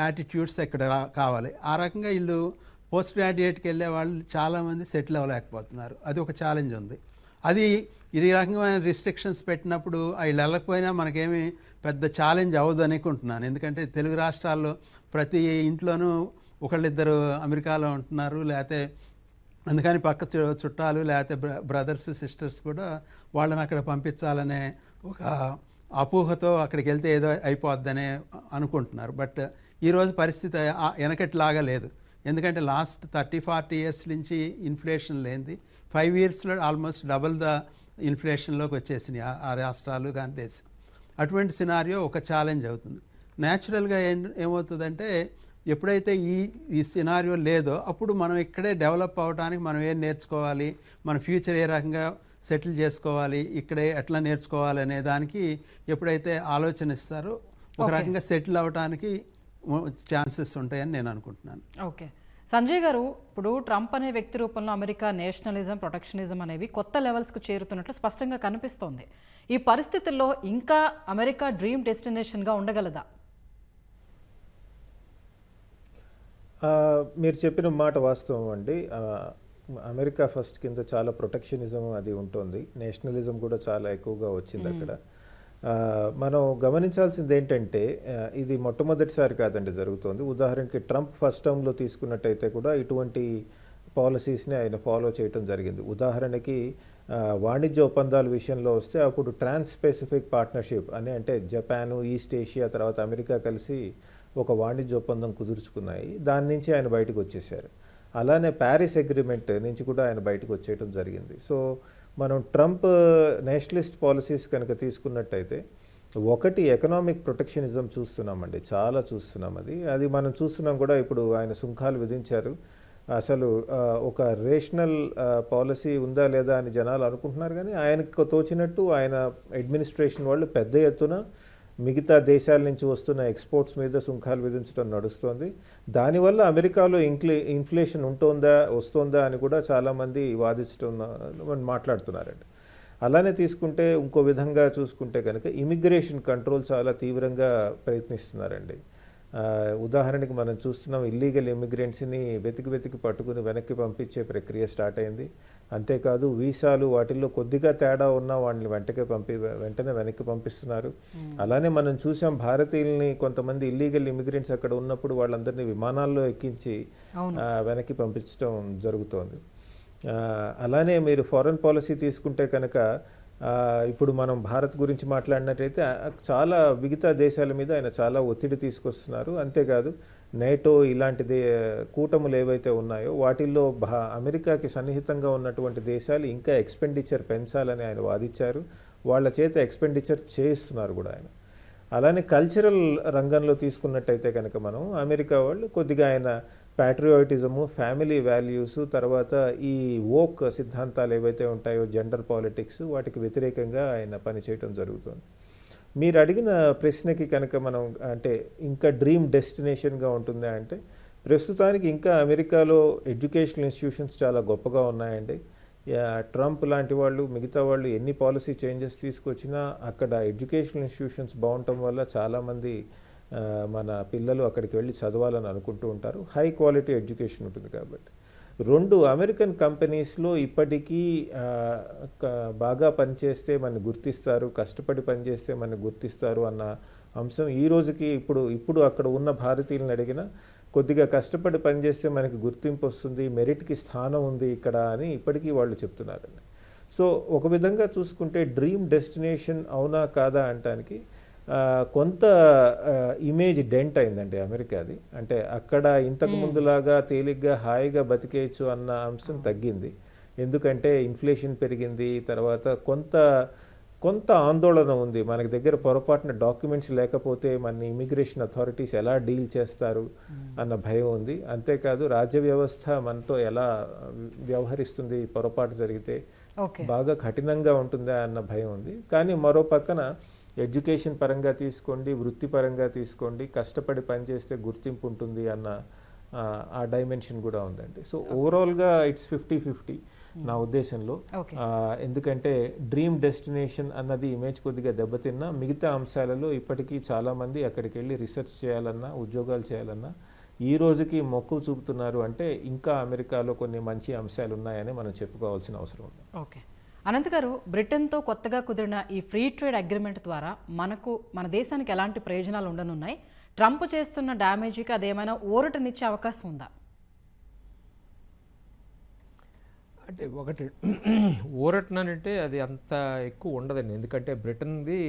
యాటిట్యూడ్స్ ఇక్కడ కావాలి. ఆ రకంగా వీళ్ళు పోస్ట్ గ్రాడ్యుయేట్కి వెళ్ళే వాళ్ళు చాలామంది సెటిల్ అవ్వలేకపోతున్నారు. అది ఒక ఛాలెంజ్ ఉంది. అది ఈ రకమైన రిస్ట్రిక్షన్స్ పెట్టినప్పుడు వీళ్ళు వెళ్ళకపోయినా మనకేమీ పెద్ద ఛాలెంజ్ అవ్వదు అనుకుంటున్నాను. ఎందుకంటే తెలుగు రాష్ట్రాల్లో ప్రతి ఇంట్లోనూ ఒకళ్ళిద్దరు అమెరికాలో ఉంటున్నారు, లేకపోతే అందుకని పక్క చుట్టాలు లేకపోతే బ్రదర్స్ సిస్టర్స్ కూడా వాళ్ళని అక్కడ పంపించాలనే ఒక అపోహతో అక్కడికి వెళ్తే ఏదో అయిపోద్దనే అనుకుంటున్నారు. బట్ ఈరోజు పరిస్థితి వెనకట్లాగా లేదు. ఎందుకంటే లాస్ట్ 30-40 ఇయర్స్ నుంచి ఇన్ఫ్లేషన్ లేనిది 5 ఇయర్స్లో ఆల్మోస్ట్ డబుల్ ద ఇన్ఫ్లేషన్లోకి వచ్చేసినాయి ఆ రాష్ట్రాలు కానీ దేశం. అటువంటి సినారియో ఒక ఛాలెంజ్ అవుతుంది. న్యాచురల్గా ఏమవుతుందంటే ఎప్పుడైతే ఈ సినారియో లేదో అప్పుడు మనం ఇక్కడే డెవలప్ అవ్వడానికి మనం ఏం నేర్చుకోవాలి, మన ఫ్యూచర్ ఏ రకంగా సెటిల్ చేసుకోవాలి, ఇక్కడే ఎట్లా నేర్చుకోవాలి అనే దానికి ఎప్పుడైతే ఆలోచన ఇస్తారో ఒక రకంగా సెటిల్ అవ్వడానికి ఛాన్సెస్ ఉంటాయని నేను అనుకుంటున్నాను. ఓకే సంజయ్ గారు, ఇప్పుడు ట్రంప్ అనే వ్యక్తి రూపంలో అమెరికా నేషనలిజం, ప్రొటెక్షనిజం అనేవి కొత్త లెవెల్స్కు చేరుతున్నట్లు స్పష్టంగా కనిపిస్తోంది. ఈ పరిస్థితుల్లో ఇంకా అమెరికా డ్రీమ్ డెస్టినేషన్గా ఉండగలదా? మీరు చెప్పిన మాట వాస్తవం అండి. అమెరికా ఫస్ట్ కింద చాలా ప్రొటెక్షనిజం అది ఉంటుంది, నేషనలిజం కూడా చాలా ఎక్కువగా వచ్చింది అక్కడ. మనం గమనించాల్సింది ఏంటంటే ఇది మొట్టమొదటిసారి కాదండి జరుగుతోంది. ఉదాహరణకి ట్రంప్ ఫస్ట్ టర్మ్లో తీసుకున్నట్టయితే కూడా ఇటువంటి పాలసీస్ని ఆయన ఫాలో చేయటం జరిగింది. ఉదాహరణకి వాణిజ్య ఒప్పందాల విషయంలో వస్తే అప్పుడు ట్రాన్స్ పెసిఫిక్ పార్ట్నర్షిప్ అని, అంటే జపాను, ఈస్ట్ ఏషియా, తర్వాత అమెరికా కలిసి ఒక వాణిజ్య ఒప్పందం కుదుర్చుకున్నాయి. దాని నుంచి ఆయన బయటకు వచ్చేసారు. అలానే ప్యారిస్ అగ్రిమెంట్ నుంచి కూడా ఆయన బయటకు వచ్చేయటం జరిగింది. సో మనం ట్రంప్ నేషనలిస్ట్ పాలసీస్ కనుక తీసుకున్నట్టయితే ఒకటి ఎకనామిక్ ప్రొటెక్షనిజం చూస్తున్నామండి, చాలా చూస్తున్నాం. అది మనం చూస్తున్నాం కూడా. ఇప్పుడు ఆయన సుంకాలు విధించారు. అసలు ఒక రేషనల్ పాలసీ ఉందా లేదా అని జనాలు అనుకుంటున్నారు, కానీ ఆయనకు తోచినట్టు ఆయన అడ్మినిస్ట్రేషన్ వాళ్ళు పెద్ద ఎత్తున మిగతా దేశాల నుంచి వస్తున్న ఎక్స్పోర్ట్స్ మీద సుంకాలు విధించడం నడుస్తోంది. దానివల్ల అమెరికాలో ఇన్ఫ్లేషన్ వస్తుందా అని కూడా చాలామంది మాట్లాడుతున్నారండి. అలానే తీసుకుంటే ఇంకో విధంగా చూసుకుంటే కనుక ఇమిగ్రేషన్ కంట్రోల్ చాలా తీవ్రంగా ప్రయత్నిస్తున్నారండి. ఉదాహరణకి మనం చూస్తున్నాం, ఇల్లీగల్ ఇమిగ్రెంట్స్ని వెతికి పట్టుకుని వెనక్కి పంపించే ప్రక్రియ స్టార్ట్ అయింది. అంతేకాదు వీసాలు వాటిల్లో కొద్దిగా తేడా ఉన్నా వాళ్ళని వెంటనే వెనక్కి పంపిస్తున్నారు. అలానే మనం చూసాం, భారతీయుల్ని కొంతమంది ఇల్లీగల్ ఇమిగ్రెంట్స్ అక్కడ ఉన్నప్పుడు వాళ్ళందరినీ విమానాల్లో ఎక్కించి వెనక్కి పంపించడం జరుగుతోంది. అలానే మీరు ఫారెన్ పాలసీ తీసుకుంటే కనుక ఇప్పుడు మనం భారత్ గురించి మాట్లాడినట్టయితే చాలా మిగతా దేశాల మీద ఆయన చాలా ఒత్తిడి తీసుకొస్తున్నారు. అంతేకాదు నేటో ఇలాంటి కూటములు ఏవైతే ఉన్నాయో వాటిల్లో అమెరికాకి సన్నిహితంగా ఉన్నటువంటి దేశాలు ఇంకా ఎక్స్పెండిచర్ పెంచాలని ఆయన వాదించారు. వాళ్ళ చేత ఎక్స్పెండిచర్ చేయిస్తున్నారు కూడా ఆయన. అలానే కల్చరల్ రంగంలో తీసుకున్నట్టయితే కనుక మనం అమెరికా వాళ్ళు కొద్దిగా ఆయన ప్యాట్రియాటిజము, ఫ్యామిలీ వాల్యూస్, తర్వాత ఈ వోక్ సిద్ధాంతాలు ఏవైతే ఉంటాయో జెండర్ పాలిటిక్స్, వాటికి వ్యతిరేకంగా ఆయన పనిచేయటం జరుగుతుంది. మీరు అడిగిన ప్రశ్నకి కనుక మనం అంటే ఇంకా డ్రీమ్ డెస్టినేషన్గా ఉంటుందా అంటే, ప్రస్తుతానికి ఇంకా అమెరికాలో ఎడ్యుకేషనల్ ఇన్స్టిట్యూషన్స్ చాలా గొప్పగా ఉన్నాయండి. ట్రంప్ లాంటి వాళ్ళు, మిగతా వాళ్ళు ఎన్ని పాలసీ చేంజెస్ తీసుకొచ్చినా అక్కడ ఎడ్యుకేషనల్ ఇన్స్టిట్యూషన్స్ బాగుండటం వల్ల చాలామంది మన పిల్లలు అక్కడికి వెళ్ళి చదవాలని అనుకుంటూ ఉంటారు. హై క్వాలిటీ ఎడ్యుకేషన్ ఉంటుంది కాబట్టి. 2, అమెరికన్ కంపెనీస్లో ఇప్పటికీ బాగా పనిచేస్తే మనని గుర్తిస్తారు, కష్టపడి పనిచేస్తే మనని గుర్తిస్తారు అన్న అంశం ఈ రోజుకి ఇప్పుడు అక్కడ ఉన్న భారతీయులను అడిగినా కొద్దిగా కష్టపడి పనిచేస్తే మనకి గుర్తింపు వస్తుంది, మెరిట్కి స్థానం ఉంది ఇక్కడ అని ఇప్పటికీ వాళ్ళు చెప్తున్నారండి. సో ఒక విధంగా చూసుకుంటే డ్రీమ్ డెస్టినేషన్ అవునా కాదా అంటానికి కొంత ఇమేజ్ డెంట్ అయిందండి అమెరికాది. అంటే అక్కడ ఇంతకు ముందులాగా తేలిగ్గా హాయిగా బతికేయచ్చు అన్న అంశం తగ్గింది. ఎందుకంటే ఇన్ఫ్లేషన్ పెరిగింది, తర్వాత కొంత ఆందోళన ఉంది. మనకి దగ్గర పొరపాటున డాక్యుమెంట్స్ లేకపోతే మన ఇమిగ్రేషన్ అథారిటీస్ ఎలా డీల్ చేస్తారు అన్న భయం ఉంది. అంతేకాదు రాజ్య వ్యవస్థ మనతో ఎలా వ్యవహరిస్తుంది పొరపాటు జరిగితే, బాగా కఠినంగా ఉంటుందా అన్న భయం ఉంది. కానీ మరో పక్కన ఎడ్యుకేషన్ పరంగా తీసుకోండి, వృత్తిపరంగా తీసుకోండి, కష్టపడి పనిచేస్తే గుర్తింపు ఉంటుంది అన్న ఆ డైమెన్షన్ కూడా ఉందండి. సో ఓవరాల్గా ఇట్స్ 50-50 నా ఉద్దేశంలో. ఎందుకంటే డ్రీమ్ డెస్టినేషన్ అన్నది ఇమేజ్ కొద్దిగా దెబ్బతిన్నా, మిగతా అంశాలలో ఇప్పటికీ చాలామంది అక్కడికి వెళ్ళి రీసెర్చ్ చేయాలన్నా, ఉద్యోగాలు చేయాలన్నా ఈ రోజుకి మొక్కు చూపుతున్నారు. అంటే ఇంకా అమెరికాలో కొన్ని మంచి అంశాలు ఉన్నాయని మనం చెప్పుకోవాల్సిన అవసరం ఉంది. ఓకే, అనంత్ గారు, బ్రిటన్తో కొత్తగా కుదిరిన ఈ ఫ్రీ ట్రేడ్ అగ్రిమెంట్ ద్వారా మన దేశానికి ఎలాంటి ప్రయోజనాలు ఉండనున్నాయి? ట్రంప్ చేస్తున్న డ్యామేజీకి అదేమైనా ఊరటనిచ్చే అవకాశం ఉందా? అంటే ఒకటి ఊరటనంటే అది అంత ఎక్కువ ఉండదండి. ఎందుకంటే బ్రిటన్ది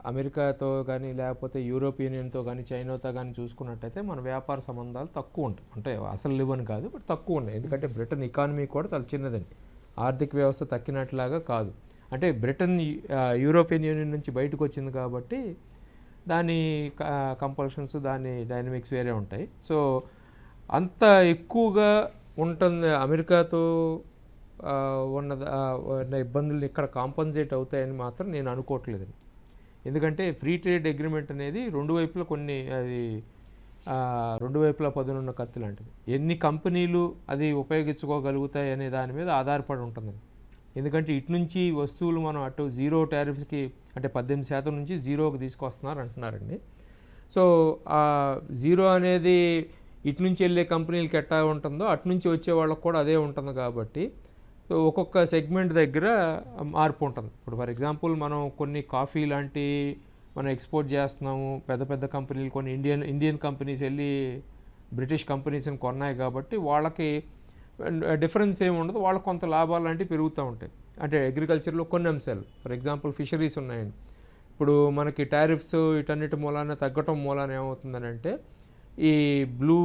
అమెరికాతో కానీ లేకపోతే యూరోపియన్ యూనియన్తో కానీ చైనాతో కానీ చూసుకున్నట్టయితే మన వ్యాపార సంబంధాలు తక్కువ ఉంటాయి. అంటే అసలు లేవని కాదు, బట్ తక్కువ ఉన్నాయి. ఎందుకంటే బ్రిటన్ ఎకానమీ కూడా చాలా చిన్నదండి, ఆర్థిక వ్యవస్థ తక్కినట్లాగా కాదు. అంటే బ్రిటన్ యూరోపియన్ యూనియన్ నుంచి బయటకు వచ్చింది కాబట్టి దాని కంపల్షన్స్, దాని డైనమిక్స్ వేరే ఉంటాయి. సో అంత ఎక్కువగా ఉంటుంది అమెరికాతో ఉన్న ఇబ్బందులు ఇక్కడ కాంపన్సేట్ అవుతాయని మాత్రం నేను అనుకోవట్లేదండి. ఎందుకంటే ఫ్రీ ట్రేడ్ అగ్రిమెంట్ అనేది రెండు వైపులా రెండు వైపులా పదునున్న కత్తి లాంటిది. ఎన్ని కంపెనీలు అది ఉపయోగించుకోగలుగుతాయి అనే దాని మీద ఆధారపడి ఉంటుందండి. ఎందుకంటే ఇటు నుంచి వస్తువులు మనం అటు జీరో టారిఫ్కి అంటే 18% నుంచి జీరోకి తీసుకొస్తున్నారు అంటున్నారండి. సో ఆ జీరో అనేది ఇటు నుంచి వెళ్ళే కంపెనీలకి ఎట్టా ఉంటుందో అటు నుంచి వచ్చే వాళ్ళకి కూడా అదే ఉంటుంది. కాబట్టి సో ఒక్కొక్క సెగ్మెంట్ దగ్గర మార్పు ఉంటుంది. ఇప్పుడు ఫర్ ఎగ్జాంపుల్ మనం కొన్ని కాఫీ లాంటి మనం ఎక్స్పోర్ట్ చేస్తున్నాము, పెద్ద పెద్ద కంపెనీలు కొన్ని ఇండియన్ కంపెనీస్ వెళ్ళి బ్రిటిష్ కంపెనీస్ని కొన్నాయి కాబట్టి వాళ్ళకి డిఫరెన్స్ ఏమి ఉండదు, వాళ్ళకి కొంత లాభాలు లాంటివి పెరుగుతూ ఉంటాయి. అంటే అగ్రికల్చర్లో కొన్ని అంశాలు, ఫర్ ఎగ్జాంపుల్ ఫిషరీస్ ఉన్నాయండి. ఇప్పుడు మనకి టారిఫ్స్ ఇటన్నిటి మూలాన తగ్గటం మూలాన ఏమవుతుందని అంటే ఈ బ్లూ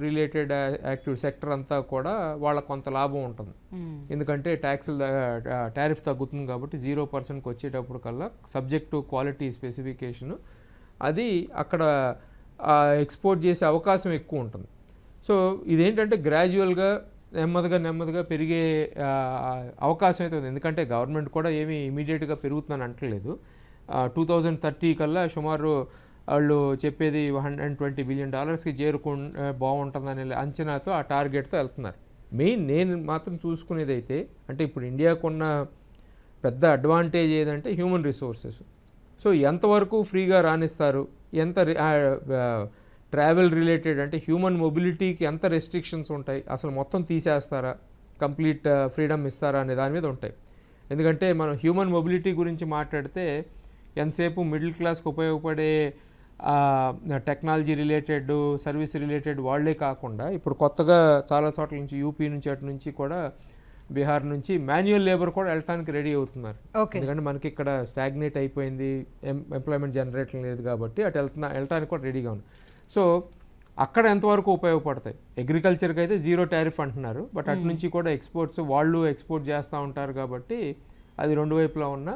రిలేటెడ్ యాక్టివిటీ సెక్టర్ అంతా కూడా వాళ్ళకి కొంత లాభం ఉంటుంది. ఎందుకంటే టారిఫ్ తగ్గుతుంది కాబట్టి 0%కి వచ్చేటప్పుడు కల్లా సబ్జెక్ట్ టు క్వాలిటీ స్పెసిఫికేషను అది అక్కడ ఎక్స్పోర్ట్ చేసే అవకాశం ఎక్కువ ఉంటుంది. సో ఇదేంటంటే గ్రాడ్యువల్గా నెమ్మదిగా పెరిగే అవకాశం అయితే ఉంది. ఎందుకంటే గవర్నమెంట్ కూడా ఏమీ ఇమీడియట్గా పెరుగుతుందని అంటలేదు. 2030 కల్లా సుమారు వాళ్ళు చెప్పేది $120 బిలియన్ బాగుంటుందనే అంచనాతో ఆ టార్గెట్తో వెళ్తున్నారు. మెయిన్ నేను మాత్రం చూసుకునేది అయితే అంటే ఇప్పుడు ఇండియాకున్న పెద్ద అడ్వాంటేజ్ ఏదంటే హ్యూమన్ రిసోర్సెస్. సో ఎంతవరకు ఫ్రీగా రాణిస్తారు, ఎంత ట్రావెల్ రిలేటెడ్ అంటే హ్యూమన్ మొబిలిటీకి ఎంత రెస్ట్రిక్షన్స్ ఉంటాయి, అసలు మొత్తం తీసేస్తారా, కంప్లీట్ ఫ్రీడమ్ ఇస్తారా అనే దాని మీద ఉంటాయి. ఎందుకంటే మనం హ్యూమన్ మొబిలిటీ గురించి మాట్లాడితే ఎంతసేపు మిడిల్ క్లాస్కి ఉపయోగపడే టెక్నాలజీ రిలేటెడ్, సర్వీస్ రిలేటెడ్ వాళ్ళే కాకుండా ఇప్పుడు కొత్తగా చాలా చోట్ల నుంచి యూపీ నుంచి అటు నుంచి కూడా బీహార్ నుంచి మాన్యువల్ లేబర్ కూడా వెళ్ళటానికి రెడీ అవుతున్నారు. ఎందుకంటే మనకి ఇక్కడ స్టాగ్నేట్ అయిపోయింది, ఎంప్లాయ్మెంట్ జనరేషన్ లేదు కాబట్టి అటు వెళ్ళటానికి కూడా రెడీగా ఉంది. సో అక్కడ ఎంతవరకు ఉపయోగపడతాయి? అగ్రికల్చర్కి అయితే 0 టారిఫ్ అంటున్నారు, బట్ అటు నుంచి కూడా ఎక్స్పోర్ట్స్ వాళ్ళు ఎక్స్పోర్ట్ చేస్తూ ఉంటారు కాబట్టి అది రెండు వైపులా ఉన్న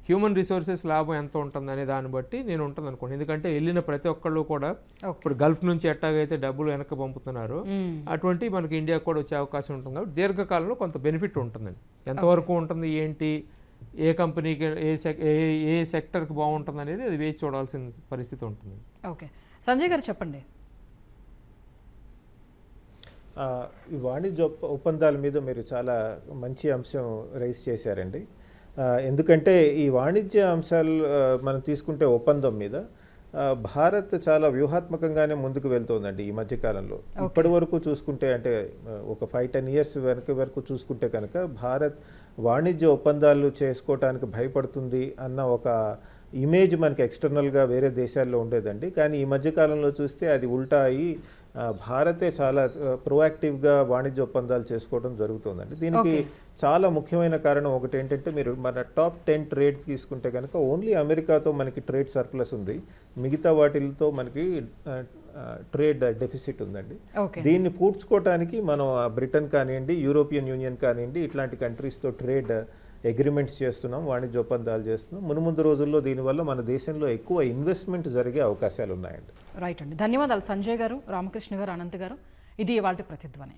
హ్యూమన్ రిసోర్సెస్ లాభం ఎంత ఉంటుంది అనే దాన్ని బట్టి నేను ఉంటుంది అనుకోండి. ఎందుకంటే వెళ్ళిన ప్రతి ఒక్కళ్ళు కూడా ఇప్పుడు గల్ఫ్ నుంచి ఎట్టాగైతే డబ్బులు వెనక్కి పంపుతున్నారు అటువంటి మనకి ఇండియాకి కూడా వచ్చే అవకాశం ఉంటుంది. కాబట్టి దీర్ఘకాలంలో కొంత బెనిఫిట్ ఉంటుందండి. ఎంతవరకు ఉంటుంది ఏంటి, ఏ కంపెనీకి ఏ సెక్టర్కి బాగుంటుంది అనేది అది వేచి చూడాల్సిన పరిస్థితి ఉంటుంది. ఓకే, సంజయ్ గారు చెప్పండి. ఈ వాణిజ్య ఒప్పందాల మీద మీరు చాలా మంచి అంశం రైజ్ చేశారండి. ఎందుకంటే ఈ వాణిజ్య అంశాలు మనం తీసుకుంటే ఒప్పందం మీద భారత్ చాలా వ్యూహాత్మకంగానే ముందుకు వెళ్తోందండి ఈ మధ్యకాలంలో. ఇప్పటి వరకు చూసుకుంటే అంటే ఒక 5-10 ఇయర్స్ వరకు చూసుకుంటే కనుక భారత్ వాణిజ్య ఒప్పందాలు చేసుకోవటానికి భయపడుతుంది అన్న ఒక ఇమేజ్ మనకి ఎక్స్టర్నల్గా వేరే దేశాల్లో ఉండేదండి. కానీ ఈ మధ్యకాలంలో చూస్తే అది ఉల్టా అయ్యి భారతే చాలా ప్రొయాక్టివ్గా వాణిజ్య ఒప్పందాలు చేసుకోవడం జరుగుతుందండి. దీనికి చాలా ముఖ్యమైన కారణం ఒకటి ఏంటంటే, మీరు మన టాప్ 10 ట్రేడ్ తీసుకుంటే కనుక ఓన్లీ అమెరికాతో మనకి ట్రేడ్ సర్ప్లస్ ఉంది, మిగతా వాటితో మనకి ట్రేడ్ డెఫిసిట్ ఉందండి. దీన్ని పూడ్చుకోవటానికి మనం బ్రిటన్ కానివ్వండి, యూరోపియన్ యూనియన్ కానివ్వండి, ఇట్లాంటి కంట్రీస్తో ట్రేడ్ అగ్రిమెంట్స్ చేస్తున్నాం, వాణిజ్య ఒప్పందాలు చేస్తున్నాం. మునుముందు రోజుల్లో దీనివల్ల మన దేశంలో ఎక్కువ ఇన్వెస్ట్మెంట్ జరిగే అవకాశాలు ఉన్నాయండి. రైట్ అండి, ధన్యవాదాలు సంజయ్ గారు, రామకృష్ణ గారు, అనంత్ గారు. ఇది ఇవాళ ప్రతిధ్వని.